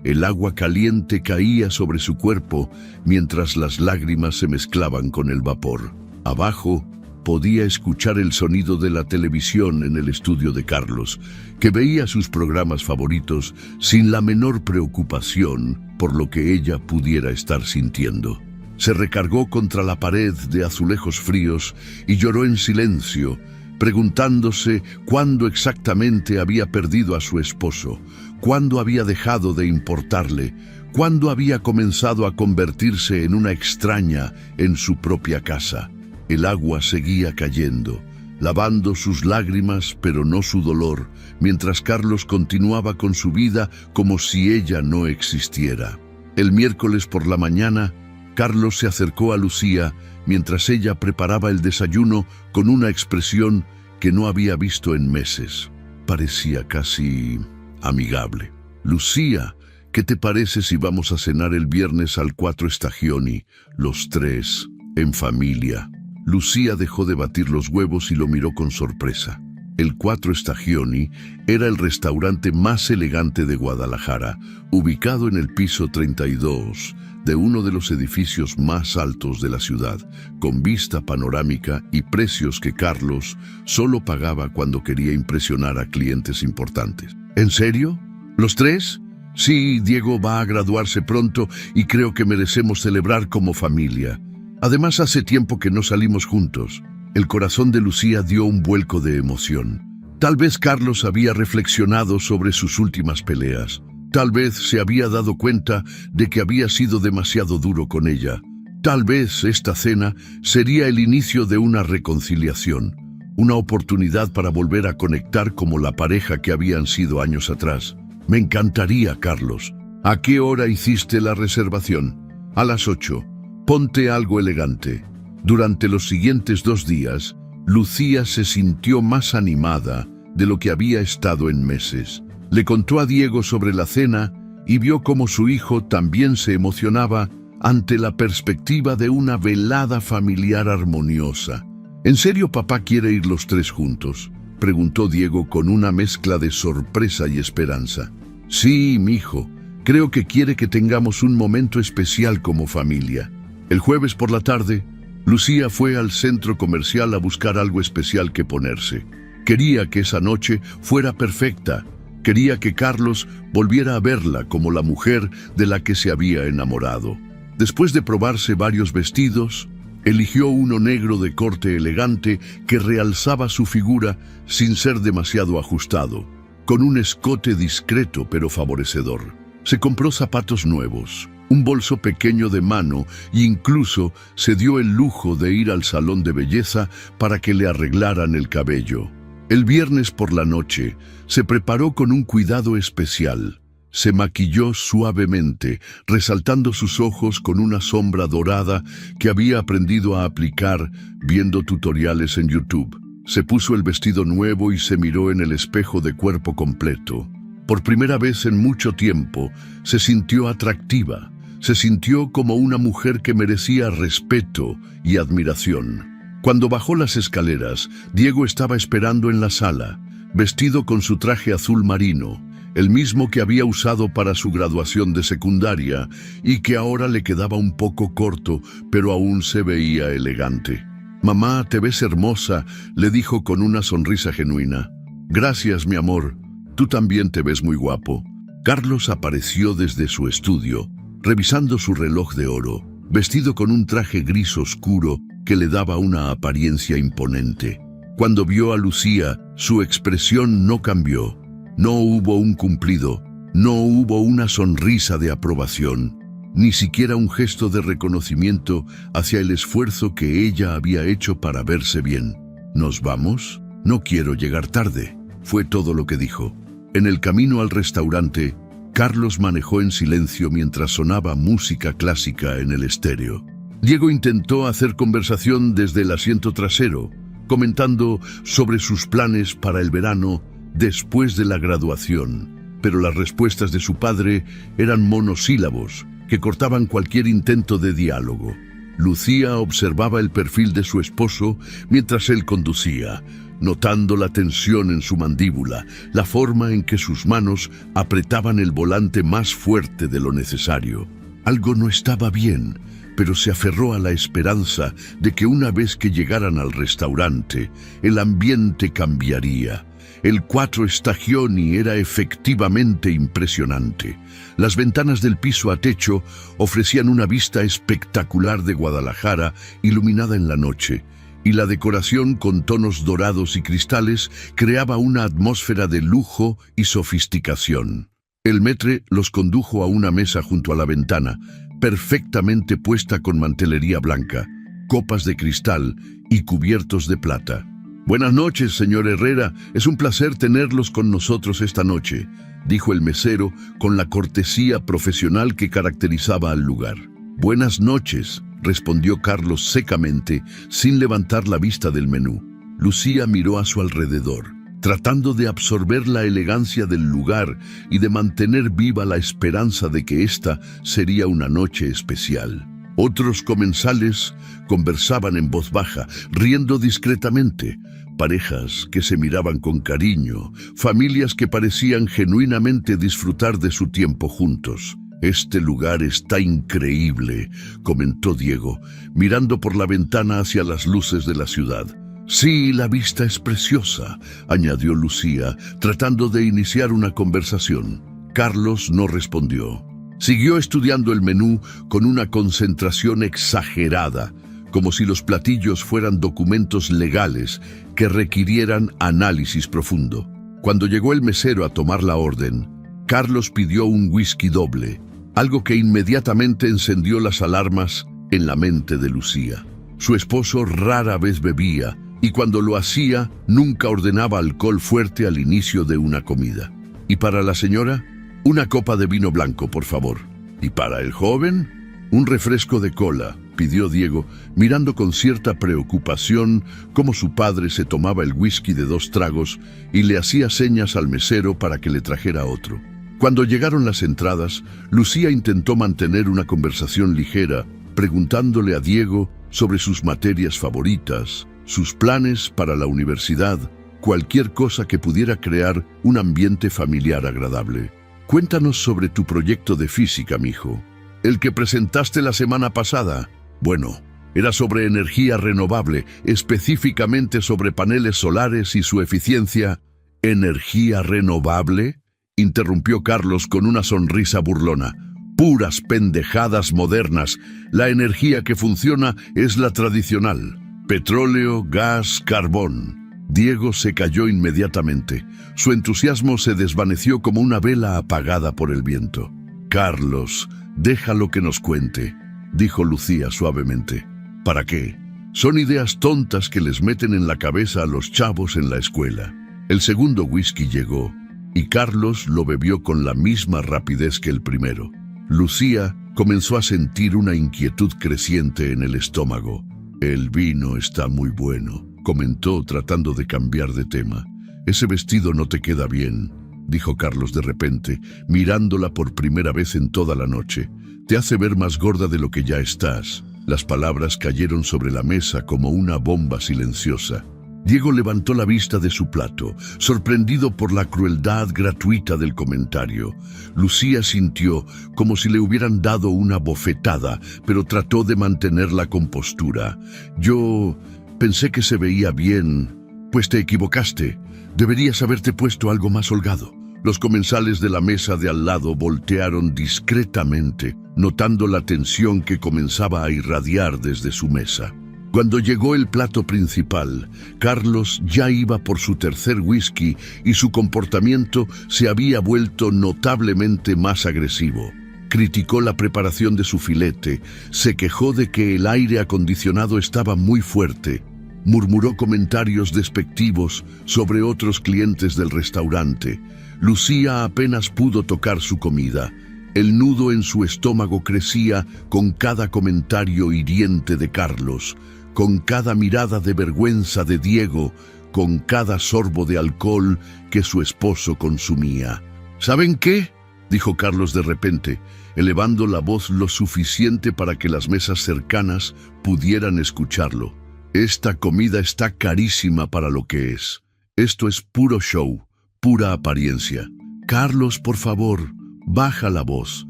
El agua caliente caía sobre su cuerpo mientras las lágrimas se mezclaban con el vapor. Abajo podía escuchar el sonido de la televisión en el estudio de Carlos, que veía sus programas favoritos sin la menor preocupación por lo que ella pudiera estar sintiendo. Se recargó contra la pared de azulejos fríos y lloró en silencio, preguntándose cuándo exactamente había perdido a su esposo, cuándo había dejado de importarle, cuándo había comenzado a convertirse en una extraña en su propia casa. El agua seguía cayendo, lavando sus lágrimas pero no su dolor, mientras Carlos continuaba con su vida como si ella no existiera. El miércoles por la mañana, Carlos se acercó a Lucía mientras ella preparaba el desayuno con una expresión que no había visto en meses. Parecía casi amigable. Lucía, ¿qué te parece si vamos a cenar el viernes al 4 Stagioni, los tres, en familia? Lucía dejó de batir los huevos y lo miró con sorpresa. El 4 Stagioni era el restaurante más elegante de Guadalajara, ubicado en el piso 32 de uno de los edificios más altos de la ciudad, con vista panorámica y precios que Carlos solo pagaba cuando quería impresionar a clientes importantes. ¿En serio? ¿Los tres? Sí, Diego va a graduarse pronto y creo que merecemos celebrar como familia. Además, hace tiempo que no salimos juntos. El corazón de Lucía dio un vuelco de emoción. Tal vez Carlos había reflexionado sobre sus últimas peleas. Tal vez se había dado cuenta de que había sido demasiado duro con ella. Tal vez esta cena sería el inicio de una reconciliación, una oportunidad para volver a conectar como la pareja que habían sido años atrás. Me encantaría, Carlos. ¿A qué hora hiciste la reservación? A las 8. Ponte algo elegante. Durante los siguientes 2 días, Lucía se sintió más animada de lo que había estado en meses. Le contó a Diego sobre la cena y vio cómo su hijo también se emocionaba ante la perspectiva de una velada familiar armoniosa. ¿En serio papá quiere ir los tres juntos?, preguntó Diego con una mezcla de sorpresa y esperanza. Sí, mijo, creo que quiere que tengamos un momento especial como familia. El jueves por la tarde, Lucía fue al centro comercial a buscar algo especial que ponerse. Quería que esa noche fuera perfecta. Quería que Carlos volviera a verla como la mujer de la que se había enamorado. Después de probarse varios vestidos, eligió uno negro de corte elegante que realzaba su figura sin ser demasiado ajustado, con un escote discreto pero favorecedor. Se compró zapatos nuevos, un bolso pequeño de mano e incluso se dio el lujo de ir al salón de belleza para que le arreglaran el cabello. El viernes por la noche se preparó con un cuidado especial. Se maquilló suavemente, resaltando sus ojos con una sombra dorada que había aprendido a aplicar viendo tutoriales en YouTube. Se puso el vestido nuevo y se miró en el espejo de cuerpo completo. Por primera vez en mucho tiempo, se sintió atractiva. Se sintió como una mujer que merecía respeto y admiración. Cuando bajó las escaleras, Diego estaba esperando en la sala, vestido con su traje azul marino, el mismo que había usado para su graduación de secundaria y que ahora le quedaba un poco corto, pero aún se veía elegante. «Mamá, te ves hermosa», le dijo con una sonrisa genuina. «Gracias, mi amor. Tú también te ves muy guapo». Carlos apareció desde su estudio, revisando su reloj de oro, vestido con un traje gris oscuro que le daba una apariencia imponente. Cuando vio a Lucía, su expresión no cambió. No hubo un cumplido, no hubo una sonrisa de aprobación, ni siquiera un gesto de reconocimiento hacia el esfuerzo que ella había hecho para verse bien. «¿Nos vamos? No quiero llegar tarde», fue todo lo que dijo. En el camino al restaurante, Carlos manejó en silencio mientras sonaba música clásica en el estéreo. Diego intentó hacer conversación desde el asiento trasero, comentando sobre sus planes para el verano después de la graduación, pero las respuestas de su padre eran monosílabos que cortaban cualquier intento de diálogo. Lucía observaba el perfil de su esposo mientras él conducía, notando la tensión en su mandíbula, la forma en que sus manos apretaban el volante más fuerte de lo necesario. Algo no estaba bien, pero se aferró a la esperanza de que una vez que llegaran al restaurante, el ambiente cambiaría. El Quattro Stagioni era efectivamente impresionante. Las ventanas del piso a techo ofrecían una vista espectacular de Guadalajara iluminada en la noche, y la decoración con tonos dorados y cristales creaba una atmósfera de lujo y sofisticación. El maître los condujo a una mesa junto a la ventana, perfectamente puesta con mantelería blanca, copas de cristal y cubiertos de plata. «Buenas noches, señor Herrera. Es un placer tenerlos con nosotros esta noche», dijo el mesero con la cortesía profesional que caracterizaba al lugar. «Buenas noches», respondió Carlos secamente, sin levantar la vista del menú. Lucía miró a su alrededor, tratando de absorber la elegancia del lugar y de mantener viva la esperanza de que esta sería una noche especial. Otros comensales conversaban en voz baja, riendo discretamente. Parejas que se miraban con cariño, familias que parecían genuinamente disfrutar de su tiempo juntos. «Este lugar está increíble», comentó Diego, mirando por la ventana hacia las luces de la ciudad. «Sí, la vista es preciosa», añadió Lucía, tratando de iniciar una conversación. Carlos no respondió. Siguió estudiando el menú con una concentración exagerada, como si los platillos fueran documentos legales que requirieran análisis profundo. Cuando llegó el mesero a tomar la orden, Carlos pidió un whisky doble, algo que inmediatamente encendió las alarmas en la mente de Lucía. Su esposo rara vez bebía, y cuando lo hacía, nunca ordenaba alcohol fuerte al inicio de una comida. «¿Y para la señora? Una copa de vino blanco, por favor». «¿Y para el joven? Un refresco de cola», pidió Diego, mirando con cierta preocupación cómo su padre se tomaba el whisky de 2 tragos y le hacía señas al mesero para que le trajera otro. Cuando llegaron las entradas, Lucía intentó mantener una conversación ligera, preguntándole a Diego sobre sus materias favoritas, sus planes para la universidad, cualquier cosa que pudiera crear un ambiente familiar agradable. «Cuéntanos sobre tu proyecto de física, mijo. El que presentaste la semana pasada». «Bueno, Era sobre energía renovable, específicamente sobre paneles solares y su eficiencia. ¿Energía renovable?, interrumpió Carlos con una sonrisa burlona. Puras pendejadas modernas. La energía que funciona es la tradicional. Petróleo, gas, carbón. Diego se calló inmediatamente. Su entusiasmo se desvaneció como una vela apagada por el viento. Carlos, déjalo que nos cuente, dijo Lucía suavemente. ¿Para qué? Son ideas tontas que les meten en la cabeza a los chavos en la escuela. El segundo whisky llegó, y Carlos lo bebió con la misma rapidez que el primero. Lucía comenzó a sentir una inquietud creciente en el estómago. El vino está muy bueno, comentó tratando de cambiar de tema. Ese vestido no te queda bien, dijo Carlos de repente, mirándola por primera vez en toda la noche. Te hace ver más gorda de lo que ya estás. Las palabras cayeron sobre la mesa como una bomba silenciosa. Diego levantó la vista de su plato, sorprendido por la crueldad gratuita del comentario. Lucía sintió como si le hubieran dado una bofetada, pero trató de mantener la compostura. Yo pensé que se veía bien. Pues te equivocaste. Deberías haberte puesto algo más holgado. Los comensales de la mesa de al lado voltearon discretamente, notando la tensión que comenzaba a irradiar desde su mesa. Cuando llegó el plato principal, Carlos ya iba por su tercer whisky y su comportamiento se había vuelto notablemente más agresivo. Criticó la preparación de su filete, se quejó de que el aire acondicionado estaba muy fuerte, murmuró comentarios despectivos sobre otros clientes del restaurante. Lucía apenas pudo tocar su comida. El nudo en su estómago crecía con cada comentario hiriente de Carlos, con cada mirada de vergüenza de Diego, con cada sorbo de alcohol que su esposo consumía. ¿Saben qué?, dijo Carlos de repente, elevando la voz lo suficiente para que las mesas cercanas pudieran escucharlo. Esta comida está carísima para lo que es. Esto es puro show, pura apariencia. Carlos, por favor, baja la voz,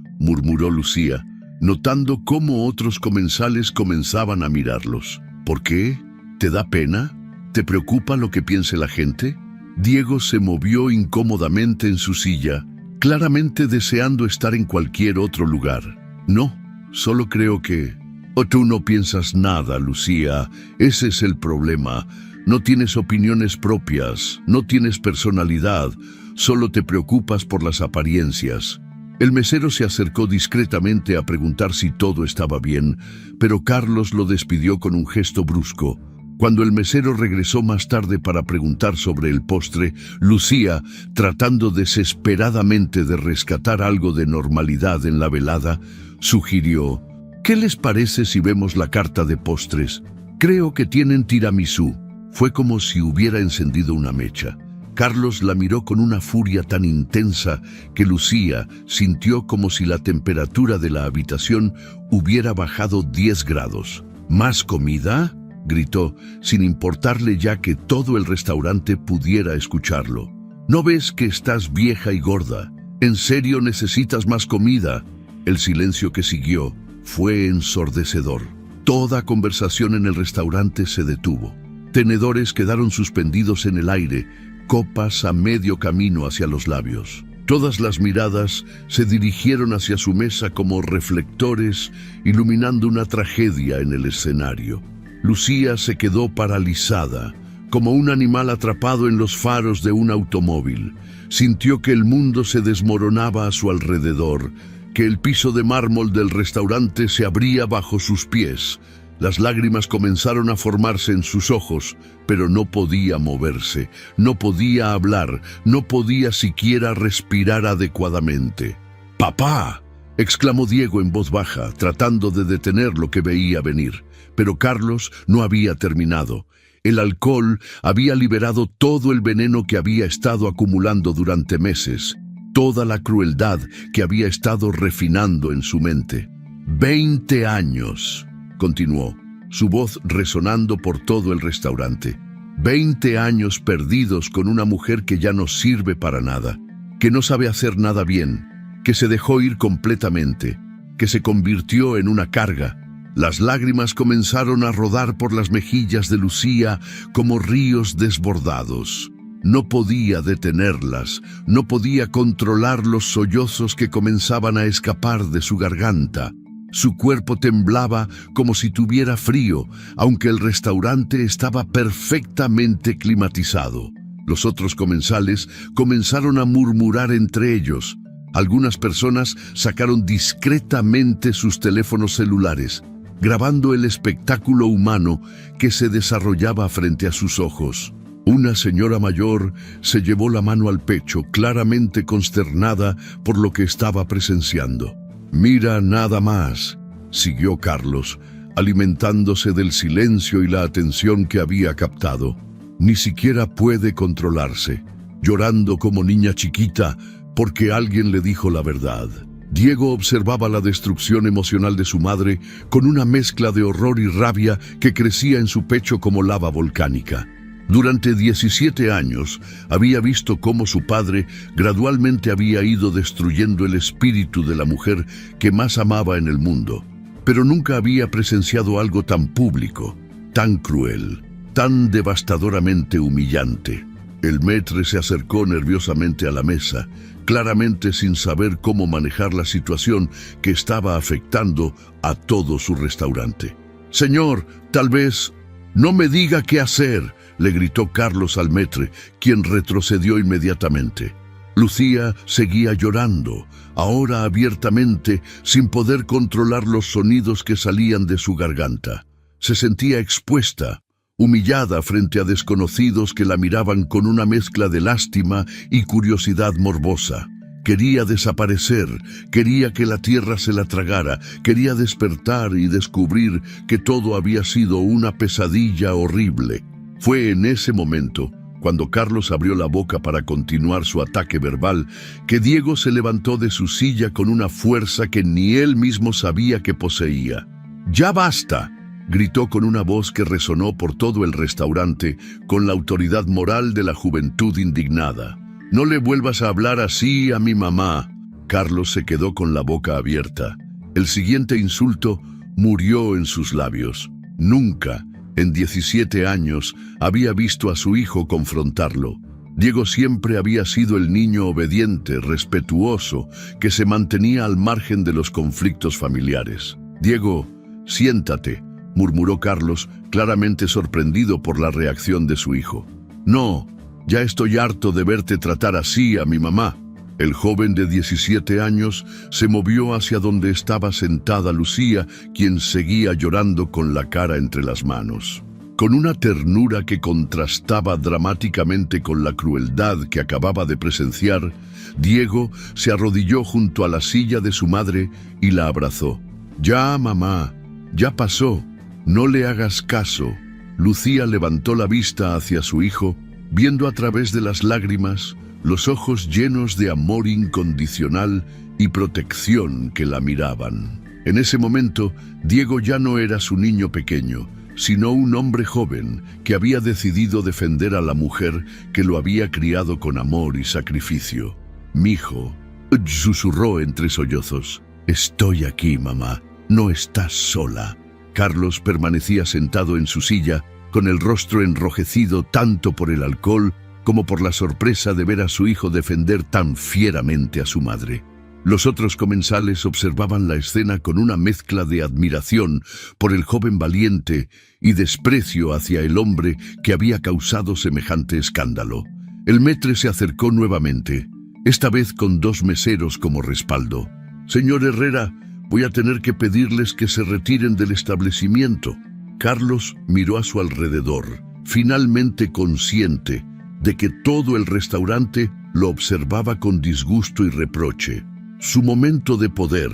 murmuró Lucía, notando cómo otros comensales comenzaban a mirarlos. ¿Por qué? ¿Te da pena? ¿Te preocupa lo que piense la gente? Diego se movió incómodamente en su silla, claramente deseando estar en cualquier otro lugar. No, solo creo que... Oh, tú no piensas nada, Lucía. Ese es el problema. No tienes opiniones propias, no tienes personalidad, solo te preocupas por las apariencias. El mesero se acercó discretamente a preguntar si todo estaba bien, pero Carlos lo despidió con un gesto brusco. Cuando el mesero regresó más tarde para preguntar sobre el postre, Lucía, tratando desesperadamente de rescatar algo de normalidad en la velada, sugirió: ¿qué les parece si vemos la carta de postres? Creo que tienen tiramisú. Fue como si hubiera encendido una mecha. Carlos la miró con una furia tan intensa que Lucía sintió como si la temperatura de la habitación hubiera bajado 10 grados. ¿Más comida?, gritó, sin importarle ya que todo el restaurante pudiera escucharlo. ¿No ves que estás vieja y gorda? ¿En serio necesitas más comida? El silencio que siguió fue ensordecedor. Toda conversación en el restaurante se detuvo. Tenedores quedaron suspendidos en el aire, copas a medio camino hacia los labios. Todas las miradas se dirigieron hacia su mesa como reflectores, iluminando una tragedia en el escenario. Lucía se quedó paralizada, como un animal atrapado en los faros de un automóvil. Sintió que el mundo se desmoronaba a su alrededor, que el piso de mármol del restaurante se abría bajo sus pies. Las lágrimas comenzaron a formarse en sus ojos, pero no podía moverse, no podía hablar, no podía siquiera respirar adecuadamente. ¡Papá!, exclamó Diego en voz baja, tratando de detener lo que veía venir. Pero Carlos no había terminado. El alcohol había liberado todo el veneno que había estado acumulando durante meses, toda la crueldad que había estado refinando en su mente. 20 años, continuó, su voz resonando por todo el restaurante. 20 años perdidos con una mujer que ya no sirve para nada, que no sabe hacer nada bien, que se dejó ir completamente, que se convirtió en una carga. Las lágrimas comenzaron a rodar por las mejillas de Lucía como ríos desbordados. No podía detenerlas, no podía controlar los sollozos que comenzaban a escapar de su garganta. Su cuerpo temblaba como si tuviera frío, aunque el restaurante estaba perfectamente climatizado. Los otros comensales comenzaron a murmurar entre ellos. Algunas personas sacaron discretamente sus teléfonos celulares, grabando el espectáculo humano que se desarrollaba frente a sus ojos. Una señora mayor se llevó la mano al pecho, claramente consternada por lo que estaba presenciando. «Mira nada más», siguió Carlos, alimentándose del silencio y la atención que había captado. Ni siquiera puede controlarse, llorando como niña chiquita porque alguien le dijo la verdad. Diego observaba la destrucción emocional de su madre con una mezcla de horror y rabia que crecía en su pecho como lava volcánica. Durante 17 años había visto cómo su padre gradualmente había ido destruyendo el espíritu de la mujer que más amaba en el mundo, pero nunca había presenciado algo tan público, tan cruel, tan devastadoramente humillante. El maître se acercó nerviosamente a la mesa, claramente sin saber cómo manejar la situación que estaba afectando a todo su restaurante. «Señor, tal vez no me diga qué hacer», le gritó Carlos al maître, quien retrocedió inmediatamente. Lucía seguía llorando, ahora abiertamente, sin poder controlar los sonidos que salían de su garganta. Se sentía expuesta, humillada frente a desconocidos que la miraban con una mezcla de lástima y curiosidad morbosa. Quería desaparecer, quería que la tierra se la tragara, quería despertar y descubrir que todo había sido una pesadilla horrible. Fue en ese momento, cuando Carlos abrió la boca para continuar su ataque verbal, que Diego se levantó de su silla con una fuerza que ni él mismo sabía que poseía. «¡Ya basta!», gritó con una voz que resonó por todo el restaurante con la autoridad moral de la juventud indignada. «No le vuelvas a hablar así a mi mamá». Carlos se quedó con la boca abierta. El siguiente insulto murió en sus labios. Nunca, en 17 años, había visto a su hijo confrontarlo. Diego siempre había sido el niño obediente, respetuoso, que se mantenía al margen de los conflictos familiares. «Diego, siéntate», murmuró Carlos, claramente sorprendido por la reacción de su hijo. «No, ya estoy harto de verte tratar así a mi mamá». El joven de 17 años se movió hacia donde estaba sentada Lucía, quien seguía llorando con la cara entre las manos. Con una ternura que contrastaba dramáticamente con la crueldad que acababa de presenciar, Diego se arrodilló junto a la silla de su madre y la abrazó. «Ya, mamá, ya pasó. No le hagas caso». Lucía levantó la vista hacia su hijo, viendo a través de las lágrimas los ojos llenos de amor incondicional y protección que la miraban. En ese momento, Diego ya no era su niño pequeño, sino un hombre joven que había decidido defender a la mujer que lo había criado con amor y sacrificio. «Mijo», susurró entre sollozos. «Estoy aquí, mamá. No estás sola». Carlos permanecía sentado en su silla, con el rostro enrojecido tanto por el alcohol como por la sorpresa de ver a su hijo defender tan fieramente a su madre. Los otros comensales observaban la escena con una mezcla de admiración por el joven valiente y desprecio hacia el hombre que había causado semejante escándalo. El maître se acercó nuevamente, esta vez con 2 meseros como respaldo. «Señor Herrera, voy a tener que pedirles que se retiren del establecimiento». Carlos miró a su alrededor, finalmente consciente de que todo el restaurante lo observaba con disgusto y reproche. Su momento de poder,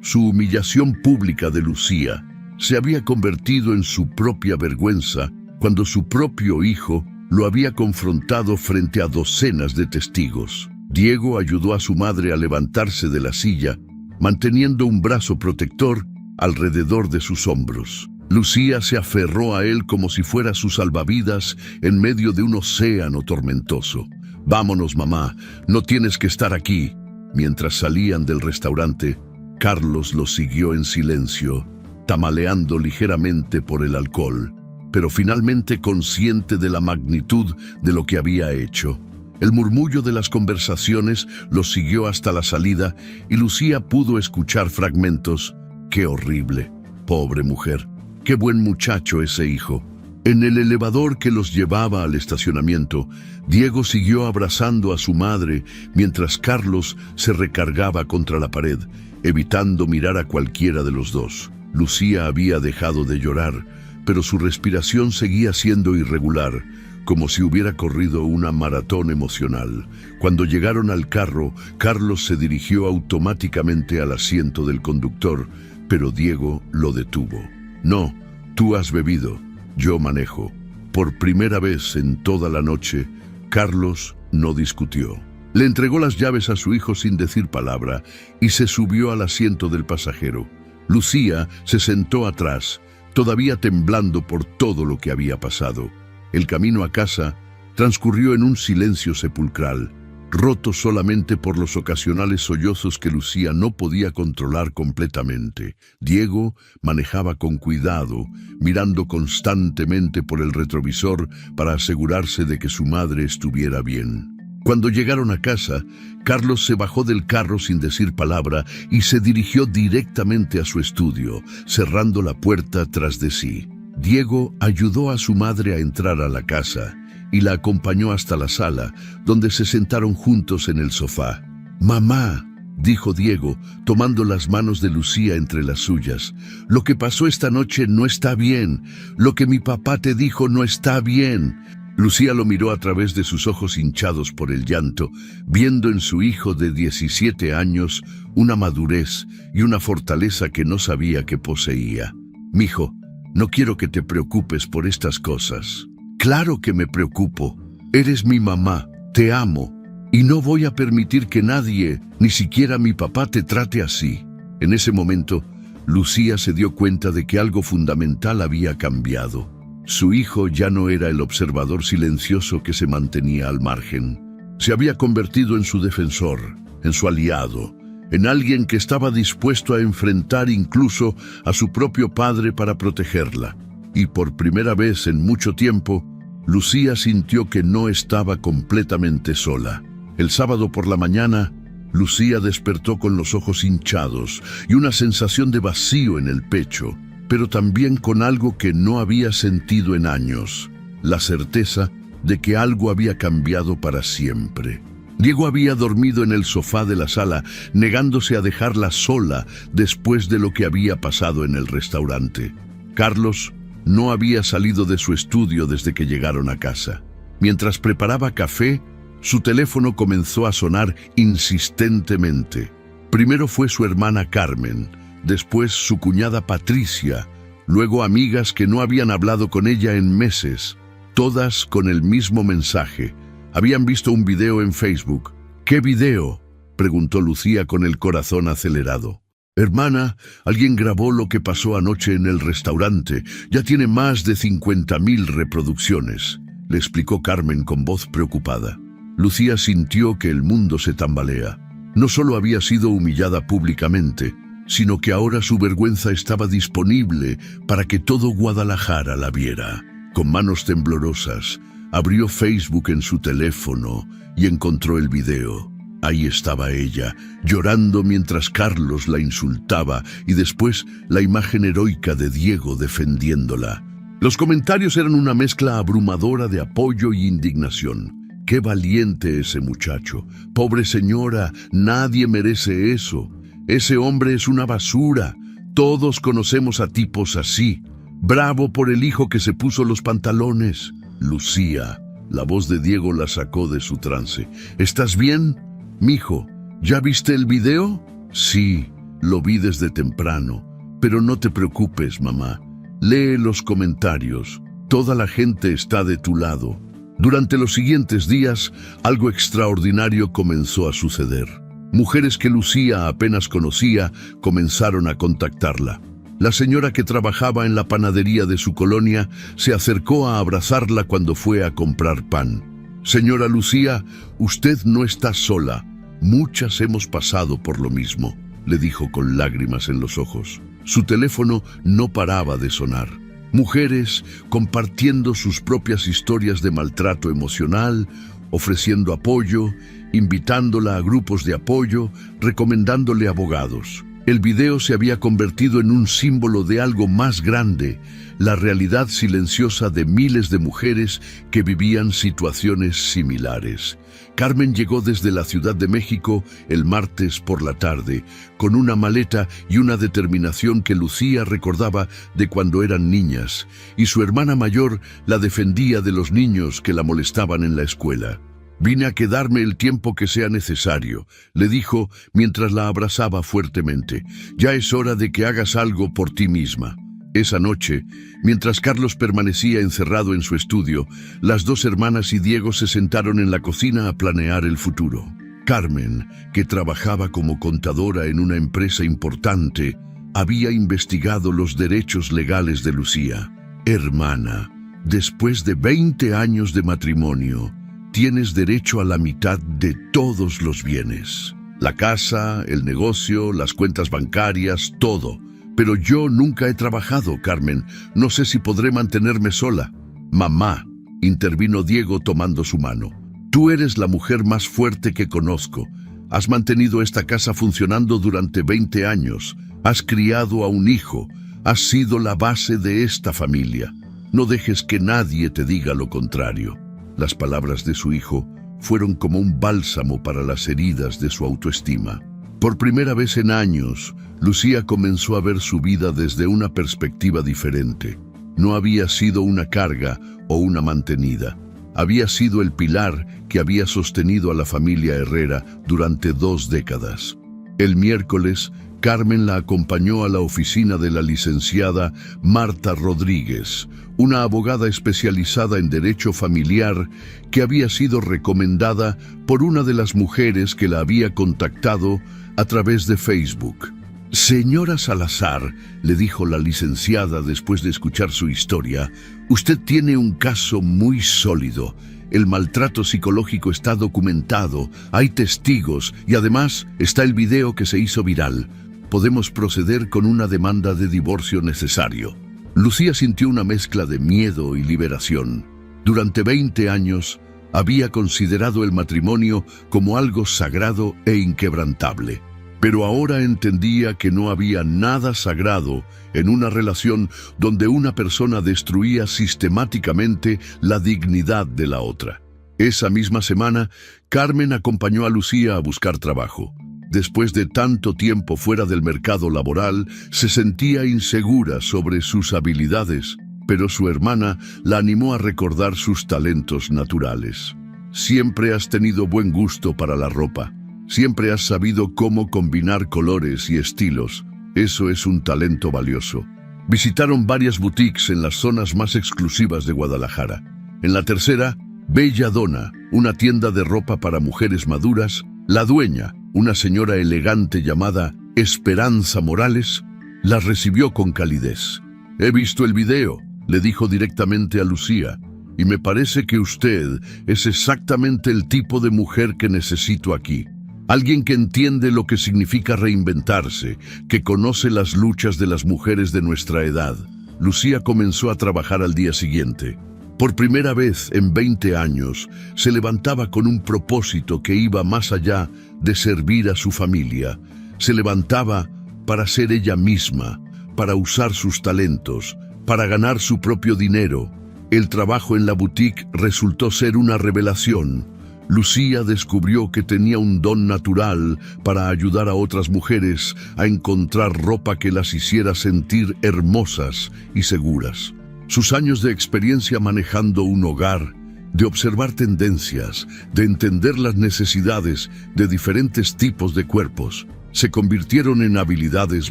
su humillación pública de Lucía, se había convertido en su propia vergüenza cuando su propio hijo lo había confrontado frente a docenas de testigos. Diego ayudó a su madre a levantarse de la silla, manteniendo un brazo protector alrededor de sus hombros. Lucía se aferró a él como si fuera su salvavidas en medio de un océano tormentoso. «Vámonos, mamá, no tienes que estar aquí». Mientras salían del restaurante, Carlos los siguió en silencio, tamaleando ligeramente por el alcohol, pero finalmente consciente de la magnitud de lo que había hecho. El murmullo de las conversaciones los siguió hasta la salida y Lucía pudo escuchar fragmentos. ¡Qué horrible! Pobre mujer. ¡Qué buen muchacho ese hijo! En el elevador que los llevaba al estacionamiento, Diego siguió abrazando a su madre mientras Carlos se recargaba contra la pared, evitando mirar a cualquiera de los dos. Lucía había dejado de llorar, pero su respiración seguía siendo irregular, como si hubiera corrido una maratón emocional. Cuando llegaron al carro, Carlos se dirigió automáticamente al asiento del conductor, pero Diego lo detuvo. «No, tú has bebido, yo manejo». Por primera vez en toda la noche, Carlos no discutió. Le entregó las llaves a su hijo sin decir palabra y se subió al asiento del pasajero. Lucía se sentó atrás, todavía temblando por todo lo que había pasado. El camino a casa transcurrió en un silencio sepulcral, roto solamente por los ocasionales sollozos que Lucía no podía controlar completamente. Diego manejaba con cuidado, mirando constantemente por el retrovisor para asegurarse de que su madre estuviera bien. Cuando llegaron a casa, Carlos se bajó del carro sin decir palabra y se dirigió directamente a su estudio, cerrando la puerta tras de sí. Diego ayudó a su madre a entrar a la casa y la acompañó hasta la sala, donde se sentaron juntos en el sofá. «Mamá», dijo Diego, tomando las manos de Lucía entre las suyas, «lo que pasó esta noche no está bien. Lo que mi papá te dijo no está bien». Lucía lo miró a través de sus ojos hinchados por el llanto, viendo en su hijo de 17 años una madurez y una fortaleza que no sabía que poseía. «Mijo, no quiero que te preocupes por estas cosas». «Claro que me preocupo. Eres mi mamá, te amo, y no voy a permitir que nadie, ni siquiera mi papá, te trate así». En ese momento, Lucía se dio cuenta de que algo fundamental había cambiado. Su hijo ya no era el observador silencioso que se mantenía al margen. Se había convertido en su defensor, en su aliado, en alguien que estaba dispuesto a enfrentar incluso a su propio padre para protegerla. Y por primera vez en mucho tiempo, Lucía sintió que no estaba completamente sola. El sábado por la mañana, Lucía despertó con los ojos hinchados y una sensación de vacío en el pecho, pero también con algo que no había sentido en años, la certeza de que algo había cambiado para siempre. Diego había dormido en el sofá de la sala, negándose a dejarla sola después de lo que había pasado en el restaurante. Carlos no había salido de su estudio desde que llegaron a casa. Mientras preparaba café, su teléfono comenzó a sonar insistentemente. Primero fue su hermana Carmen, después su cuñada Patricia, luego amigas que no habían hablado con ella en meses, todas con el mismo mensaje. Habían visto un video en Facebook. «¿Qué video?», preguntó Lucía con el corazón acelerado. «Hermana, alguien grabó lo que pasó anoche en el restaurante. Ya tiene más de 50.000 reproducciones», le explicó Carmen con voz preocupada. Lucía sintió que el mundo se tambalea. No solo había sido humillada públicamente, sino que ahora su vergüenza estaba disponible para que todo Guadalajara la viera. Con manos temblorosas, abrió Facebook en su teléfono y encontró el video. Ahí estaba ella, llorando mientras Carlos la insultaba, y después la imagen heroica de Diego defendiéndola. Los comentarios eran una mezcla abrumadora de apoyo y indignación. «Qué valiente ese muchacho. Pobre señora, nadie merece eso. Ese hombre es una basura. Todos conocemos a tipos así. Bravo por el hijo que se puso los pantalones». «Lucía», la voz de Diego la sacó de su trance. «¿Estás bien? Mijo, ¿ya viste el video?» «Sí, lo vi desde temprano. Pero no te preocupes, mamá. Lee los comentarios. Toda la gente está de tu lado». Durante los siguientes días, algo extraordinario comenzó a suceder. Mujeres que Lucía apenas conocía comenzaron a contactarla. La señora que trabajaba en la panadería de su colonia se acercó a abrazarla cuando fue a comprar pan. «Señora Lucía, usted no está sola. Muchas hemos pasado por lo mismo», le dijo con lágrimas en los ojos. Su teléfono no paraba de sonar. Mujeres compartiendo sus propias historias de maltrato emocional, ofreciendo apoyo, invitándola a grupos de apoyo, recomendándole abogados. El video se había convertido en un símbolo de algo más grande, la realidad silenciosa de miles de mujeres que vivían situaciones similares. Carmen llegó desde la Ciudad de México el martes por la tarde, con una maleta y una determinación que Lucía recordaba de cuando eran niñas, y su hermana mayor la defendía de los niños que la molestaban en la escuela. «Vine a quedarme el tiempo que sea necesario», le dijo mientras la abrazaba fuertemente. «Ya es hora de que hagas algo por ti misma». Esa noche, mientras Carlos permanecía encerrado en su estudio, las dos hermanas y Diego se sentaron en la cocina a planear el futuro. Carmen, que trabajaba como contadora en una empresa importante, había investigado los derechos legales de Lucía. «Hermana, después de 20 años de matrimonio, tienes derecho a la mitad de todos los bienes. La casa, el negocio, las cuentas bancarias, todo. Pero yo nunca he trabajado, Carmen. No sé si podré mantenerme sola». «Mamá», intervino Diego tomando su mano. «Tú eres la mujer más fuerte que conozco. Has mantenido esta casa funcionando durante 20 años. Has criado a un hijo. Has sido la base de esta familia. No dejes que nadie te diga lo contrario». Las palabras de su hijo fueron como un bálsamo para las heridas de su autoestima. Por primera vez en años, Lucía comenzó a ver su vida desde una perspectiva diferente. No había sido una carga o una mantenida. Había sido el pilar que había sostenido a la familia Herrera durante 2 décadas. El miércoles, Carmen la acompañó a la oficina de la licenciada Marta Rodríguez, una abogada especializada en derecho familiar que había sido recomendada por una de las mujeres que la había contactado a través de Facebook. «Señora Salazar», le dijo la licenciada después de escuchar su historia, «usted tiene un caso muy sólido. El maltrato psicológico está documentado, hay testigos y además está el video que se hizo viral. Podemos proceder con una demanda de divorcio necesario». Lucía sintió una mezcla de miedo y liberación. Durante 20 años había considerado el matrimonio como algo sagrado e inquebrantable. Pero ahora entendía que no había nada sagrado en una relación donde una persona destruía sistemáticamente la dignidad de la otra. Esa misma semana, Carmen acompañó a Lucía a buscar trabajo. Después de tanto tiempo fuera del mercado laboral, se sentía insegura sobre sus habilidades, pero su hermana la animó a recordar sus talentos naturales. «Siempre has tenido buen gusto para la ropa. Siempre has sabido cómo combinar colores y estilos. Eso es un talento valioso». Visitaron varias boutiques en las zonas más exclusivas de Guadalajara. En la tercera, Bella Donna, una tienda de ropa para mujeres maduras, la dueña, una señora elegante llamada Esperanza Morales, la recibió con calidez. «He visto el video», le dijo directamente a Lucía, «y me parece que usted es exactamente el tipo de mujer que necesito aquí. Alguien que entiende lo que significa reinventarse, que conoce las luchas de las mujeres de nuestra edad». Lucía comenzó a trabajar al día siguiente. Por primera vez en 20 años, se levantaba con un propósito que iba más allá de servir a su familia. Se levantaba para ser ella misma, para usar sus talentos, para ganar su propio dinero. El trabajo en la boutique resultó ser una revelación. Lucía descubrió que tenía un don natural para ayudar a otras mujeres a encontrar ropa que las hiciera sentir hermosas y seguras. Sus años de experiencia manejando un hogar, de observar tendencias, de entender las necesidades de diferentes tipos de cuerpos, se convirtieron en habilidades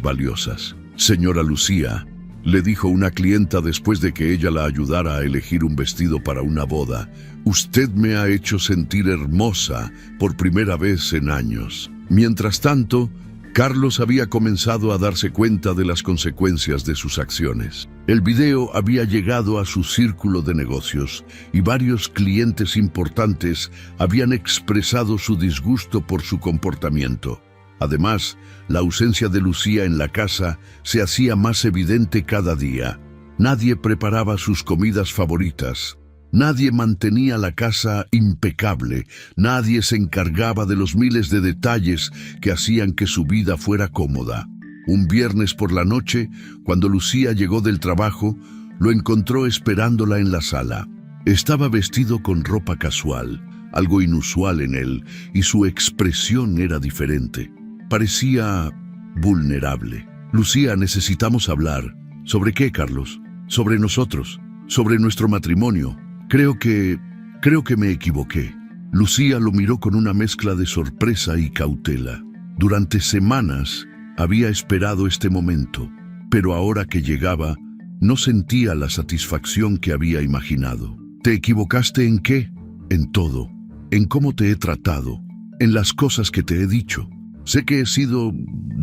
valiosas. «Señora Lucía», le dijo una clienta después de que ella la ayudara a elegir un vestido para una boda, «usted me ha hecho sentir hermosa por primera vez en años». Mientras tanto, Carlos había comenzado a darse cuenta de las consecuencias de sus acciones. El video había llegado a su círculo de negocios y varios clientes importantes habían expresado su disgusto por su comportamiento. Además, la ausencia de Lucía en la casa se hacía más evidente cada día. Nadie preparaba sus comidas favoritas. Nadie mantenía la casa impecable. Nadie se encargaba de los miles de detalles que hacían que su vida fuera cómoda. Un viernes por la noche, cuando Lucía llegó del trabajo, lo encontró esperándola en la sala. Estaba vestido con ropa casual, algo inusual en él, y su expresión era diferente. Parecía vulnerable. Lucía, necesitamos hablar. ¿Sobre qué, Carlos? Sobre nosotros, sobre nuestro matrimonio. Creo que me equivoqué. Lucía lo miró con una mezcla de sorpresa y cautela. Durante semanas había esperado este momento, pero ahora que llegaba, no sentía la satisfacción que había imaginado. ¿Te equivocaste en qué? En todo. En cómo te he tratado. En las cosas que te he dicho. Sé que he sido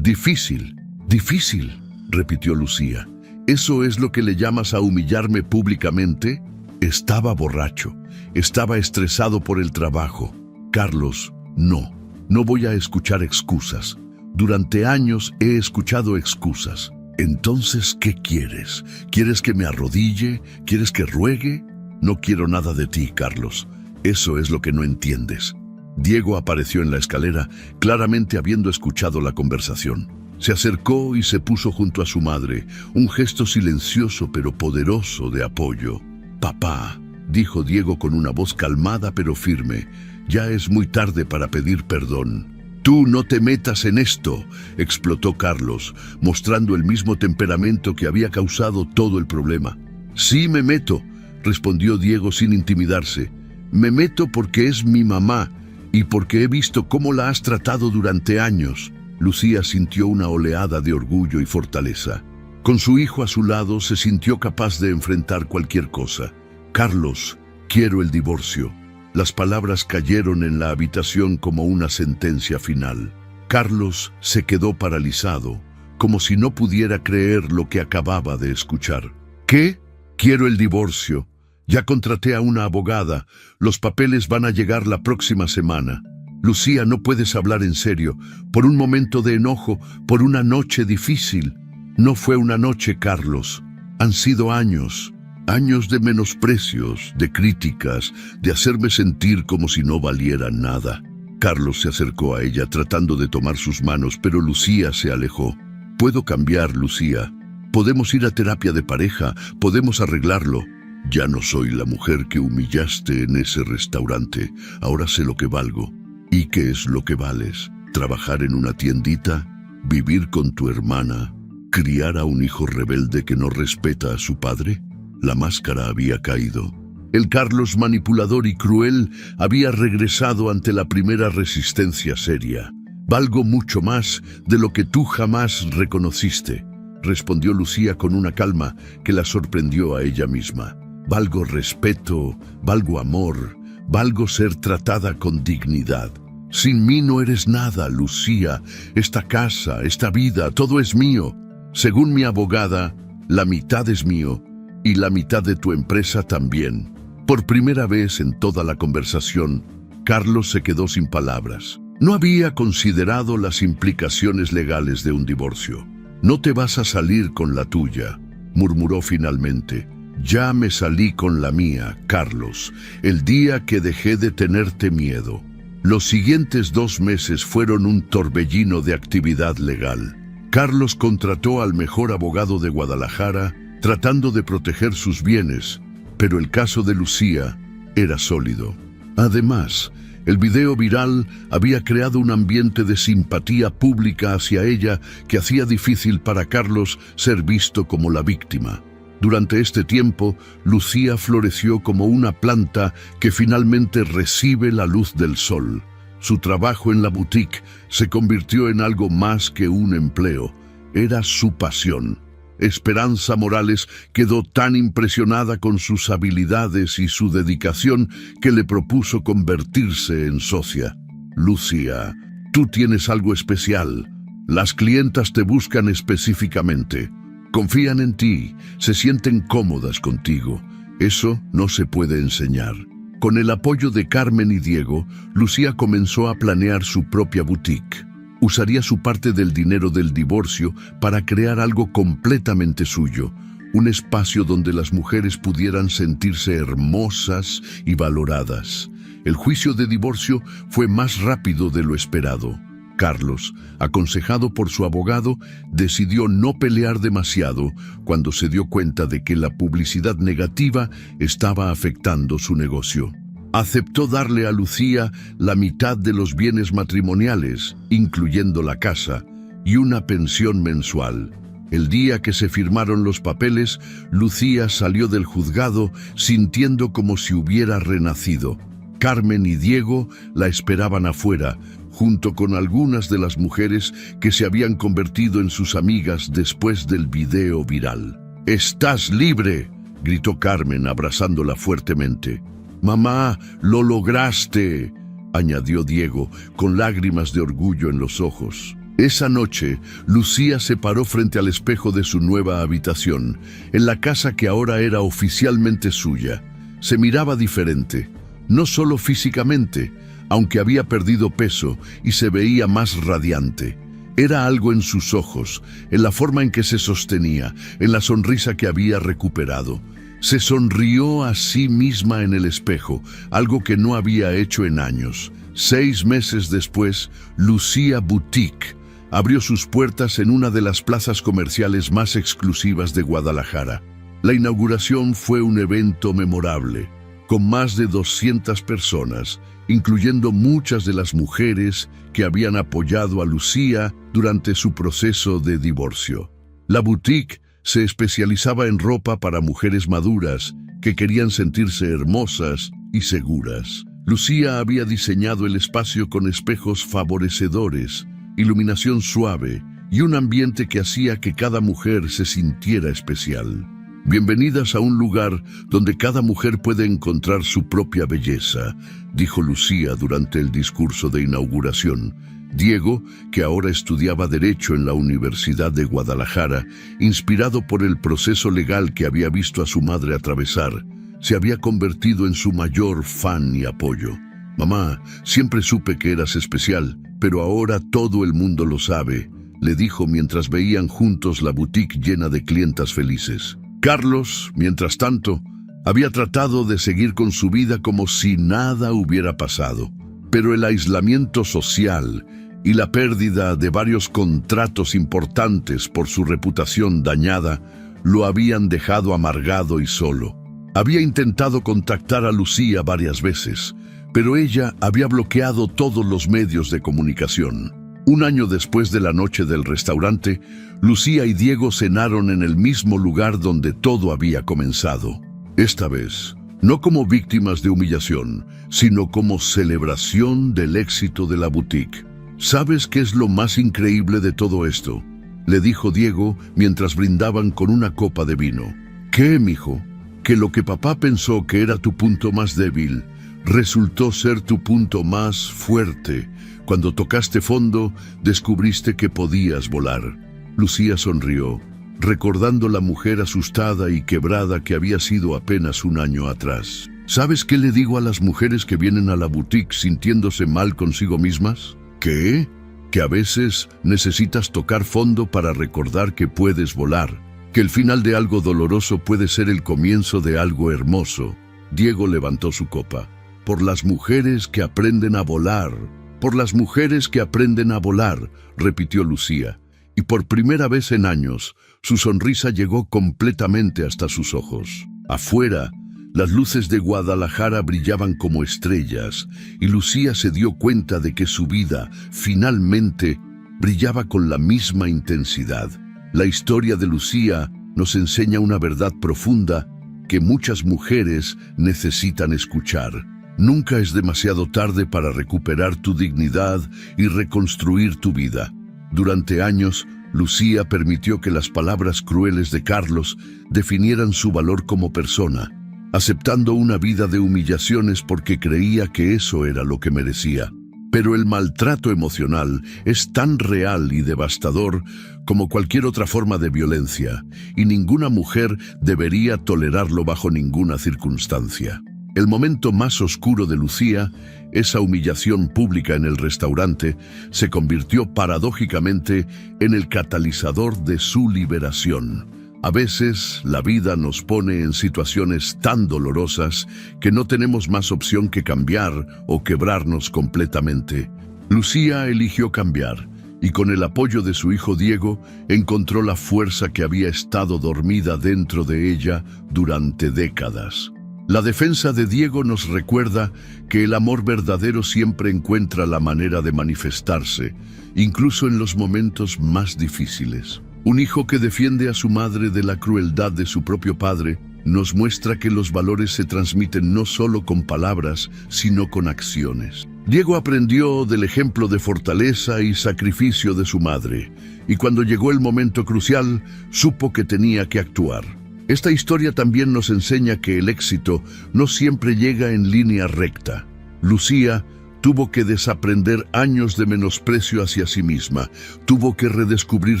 difícil. Difícil, repitió Lucía. ¿Eso es lo que le llamas a humillarme públicamente? Estaba borracho. Estaba estresado por el trabajo. Carlos, no voy a escuchar excusas. Durante años he escuchado excusas. Entonces, ¿qué quieres? ¿Quieres que me arrodille? ¿Quieres que ruegue? No quiero nada de ti, Carlos. Eso es lo que no entiendes. Diego apareció en la escalera, claramente habiendo escuchado la conversación. Se acercó y se puso junto a su madre, un gesto silencioso pero poderoso de apoyo. «Papá», dijo Diego con una voz calmada pero firme, «ya es muy tarde para pedir perdón». «Tú no te metas en esto», explotó Carlos, mostrando el mismo temperamento que había causado todo el problema. «Sí me meto», respondió Diego sin intimidarse. «Me meto porque es mi mamá y porque he visto cómo la has tratado durante años». Lucía sintió una oleada de orgullo y fortaleza. Con su hijo a su lado se sintió capaz de enfrentar cualquier cosa. «Carlos, quiero el divorcio». Las palabras cayeron en la habitación como una sentencia final. Carlos se quedó paralizado, como si no pudiera creer lo que acababa de escuchar. «¿Qué? Quiero el divorcio. Ya contraté a una abogada. Los papeles van a llegar la próxima semana». «Lucía, no puedes hablar en serio. Por un momento de enojo, por una noche difícil». «No fue una noche, Carlos. Han sido años. Años de menosprecios, de críticas, de hacerme sentir como si no valiera nada». Carlos se acercó a ella tratando de tomar sus manos, pero Lucía se alejó. «Puedo cambiar, Lucía. Podemos ir a terapia de pareja, podemos arreglarlo». «Ya no soy la mujer que humillaste en ese restaurante. Ahora sé lo que valgo». «¿Y qué es lo que vales? ¿Trabajar en una tiendita? ¿Vivir con tu hermana? ¿Criar a un hijo rebelde que no respeta a su padre?» La máscara había caído. El Carlos manipulador y cruel había regresado ante la primera resistencia seria. «Valgo mucho más de lo que tú jamás reconociste», respondió Lucía con una calma que la sorprendió a ella misma. «Valgo respeto, valgo amor, valgo ser tratada con dignidad. Sin mí no eres nada, Lucía. Esta casa, esta vida, todo es mío. Según mi abogada, la mitad es mío y la mitad de tu empresa también». Por primera vez en toda la conversación, Carlos se quedó sin palabras. No había considerado las implicaciones legales de un divorcio. «No te vas a salir con la tuya», murmuró finalmente. «Ya me salí con la mía, Carlos, el día que dejé de tenerte miedo». Los siguientes 2 meses fueron un torbellino de actividad legal. Carlos contrató al mejor abogado de Guadalajara, tratando de proteger sus bienes, pero el caso de Lucía era sólido. Además, el video viral había creado un ambiente de simpatía pública hacia ella que hacía difícil para Carlos ser visto como la víctima. Durante este tiempo, Lucía floreció como una planta que finalmente recibe la luz del sol. Su trabajo en la boutique se convirtió en algo más que un empleo. Era su pasión. Esperanza Morales quedó tan impresionada con sus habilidades y su dedicación que le propuso convertirse en socia. «Lucía, tú tienes algo especial. Las clientas te buscan específicamente. Confían en ti, se sienten cómodas contigo. Eso no se puede enseñar». Con el apoyo de Carmen y Diego, Lucía comenzó a planear su propia boutique. Usaría su parte del dinero del divorcio para crear algo completamente suyo, un espacio donde las mujeres pudieran sentirse hermosas y valoradas. El juicio de divorcio fue más rápido de lo esperado. Carlos, aconsejado por su abogado, decidió no pelear demasiado cuando se dio cuenta de que la publicidad negativa estaba afectando su negocio. Aceptó darle a Lucía la mitad de los bienes matrimoniales, incluyendo la casa, y una pensión mensual. El día que se firmaron los papeles, Lucía salió del juzgado sintiendo como si hubiera renacido. Carmen y Diego la esperaban afuera, junto con algunas de las mujeres que se habían convertido en sus amigas después del video viral. «¡Estás libre!», gritó Carmen abrazándola fuertemente. «Mamá, lo lograste», añadió Diego con lágrimas de orgullo en los ojos. Esa noche, Lucía se paró frente al espejo de su nueva habitación, en la casa que ahora era oficialmente suya. Se miraba diferente, no solo físicamente, aunque había perdido peso y se veía más radiante. Era algo en sus ojos, en la forma en que se sostenía, en la sonrisa que había recuperado. Se sonrió a sí misma en el espejo, algo que no había hecho en años. 6 meses después, Lucía Boutique abrió sus puertas en una de las plazas comerciales más exclusivas de Guadalajara. La inauguración fue un evento memorable, con más de 200 personas, incluyendo muchas de las mujeres que habían apoyado a Lucía durante su proceso de divorcio. La boutique se especializaba en ropa para mujeres maduras que querían sentirse hermosas y seguras. Lucía había diseñado el espacio con espejos favorecedores, iluminación suave y un ambiente que hacía que cada mujer se sintiera especial. «Bienvenidas a un lugar donde cada mujer puede encontrar su propia belleza», dijo Lucía durante el discurso de inauguración. Diego, que ahora estudiaba Derecho en la Universidad de Guadalajara, inspirado por el proceso legal que había visto a su madre atravesar, se había convertido en su mayor fan y apoyo. «Mamá, siempre supe que eras especial, pero ahora todo el mundo lo sabe», le dijo mientras veían juntos la boutique llena de clientas felices. Carlos, mientras tanto, había tratado de seguir con su vida como si nada hubiera pasado, pero el aislamiento social y la pérdida de varios contratos importantes por su reputación dañada lo habían dejado amargado y solo. Había intentado contactar a Lucía varias veces, pero ella había bloqueado todos los medios de comunicación. Un año después de la noche del restaurante, Lucía y Diego cenaron en el mismo lugar donde todo había comenzado. Esta vez, no como víctimas de humillación, sino como celebración del éxito de la boutique. «¿Sabes qué es lo más increíble de todo esto?», le dijo Diego mientras brindaban con una copa de vino. «¿Qué, mijo? Que lo que papá pensó que era tu punto más débil, resultó ser tu punto más fuerte. Cuando tocaste fondo, descubriste que podías volar». Lucía sonrió, recordando la mujer asustada y quebrada que había sido apenas un año atrás. «¿Sabes qué le digo a las mujeres que vienen a la boutique sintiéndose mal consigo mismas? ¿Qué? Que a veces necesitas tocar fondo para recordar que puedes volar, que el final de algo doloroso puede ser el comienzo de algo hermoso». Diego levantó su copa. «Por las mujeres que aprenden a volar, por las mujeres que aprenden a volar», repitió Lucía, y por primera vez en años, su sonrisa llegó completamente hasta sus ojos. Afuera, las luces de Guadalajara brillaban como estrellas, y Lucía se dio cuenta de que su vida, finalmente, brillaba con la misma intensidad. La historia de Lucía nos enseña una verdad profunda que muchas mujeres necesitan escuchar. Nunca es demasiado tarde para recuperar tu dignidad y reconstruir tu vida. Durante años, Lucía permitió que las palabras crueles de Carlos definieran su valor como persona, aceptando una vida de humillaciones porque creía que eso era lo que merecía. Pero el maltrato emocional es tan real y devastador como cualquier otra forma de violencia, y ninguna mujer debería tolerarlo bajo ninguna circunstancia. El momento más oscuro de Lucía, esa humillación pública en el restaurante, se convirtió paradójicamente en el catalizador de su liberación. A veces, la vida nos pone en situaciones tan dolorosas que no tenemos más opción que cambiar o quebrarnos completamente. Lucía eligió cambiar, y con el apoyo de su hijo Diego, encontró la fuerza que había estado dormida dentro de ella durante décadas. La defensa de Diego nos recuerda que el amor verdadero siempre encuentra la manera de manifestarse, incluso en los momentos más difíciles. Un hijo que defiende a su madre de la crueldad de su propio padre nos muestra que los valores se transmiten no solo con palabras, sino con acciones. Diego aprendió del ejemplo de fortaleza y sacrificio de su madre, y cuando llegó el momento crucial, supo que tenía que actuar. Esta historia también nos enseña que el éxito no siempre llega en línea recta. Lucía tuvo que desaprender años de menosprecio hacia sí misma, tuvo que redescubrir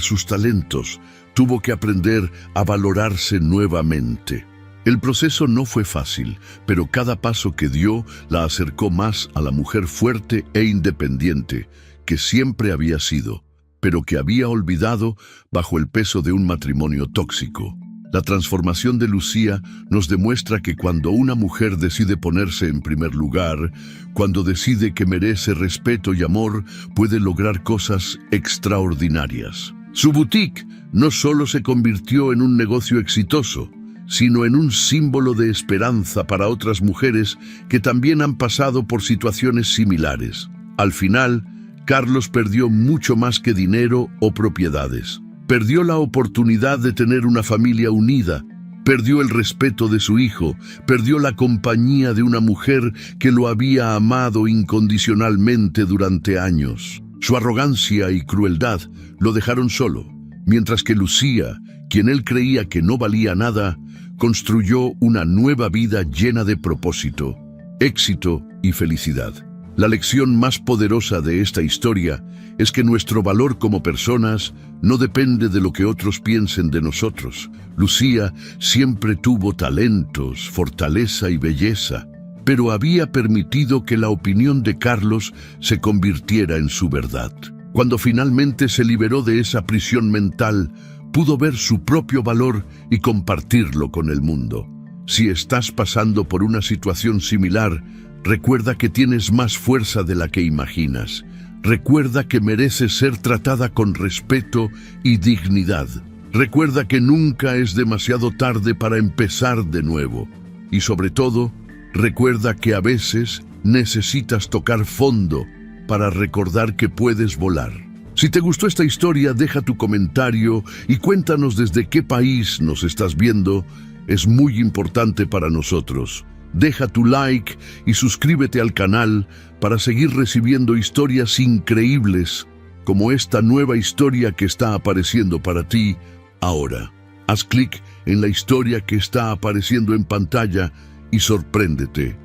sus talentos, tuvo que aprender a valorarse nuevamente. El proceso no fue fácil, pero cada paso que dio la acercó más a la mujer fuerte e independiente que siempre había sido, pero que había olvidado bajo el peso de un matrimonio tóxico. La transformación de Lucía nos demuestra que cuando una mujer decide ponerse en primer lugar, cuando decide que merece respeto y amor, puede lograr cosas extraordinarias. Su boutique no solo se convirtió en un negocio exitoso, sino en un símbolo de esperanza para otras mujeres que también han pasado por situaciones similares. Al final, Carlos perdió mucho más que dinero o propiedades. Perdió la oportunidad de tener una familia unida, perdió el respeto de su hijo, perdió la compañía de una mujer que lo había amado incondicionalmente durante años. Su arrogancia y crueldad lo dejaron solo, mientras que Lucía, quien él creía que no valía nada, construyó una nueva vida llena de propósito, éxito y felicidad. La lección más poderosa de esta historia es que nuestro valor como personas no depende de lo que otros piensen de nosotros. Lucía siempre tuvo talentos, fortaleza y belleza, pero había permitido que la opinión de Carlos se convirtiera en su verdad. Cuando finalmente se liberó de esa prisión mental, pudo ver su propio valor y compartirlo con el mundo. Si estás pasando por una situación similar, recuerda que tienes más fuerza de la que imaginas. Recuerda que mereces ser tratada con respeto y dignidad. Recuerda que nunca es demasiado tarde para empezar de nuevo. Y sobre todo, recuerda que a veces necesitas tocar fondo para recordar que puedes volar. Si te gustó esta historia, deja tu comentario y cuéntanos desde qué país nos estás viendo. Es muy importante para nosotros. Deja tu like y suscríbete al canal para seguir recibiendo historias increíbles como esta nueva historia que está apareciendo para ti ahora. Haz clic en la historia que está apareciendo en pantalla y sorpréndete.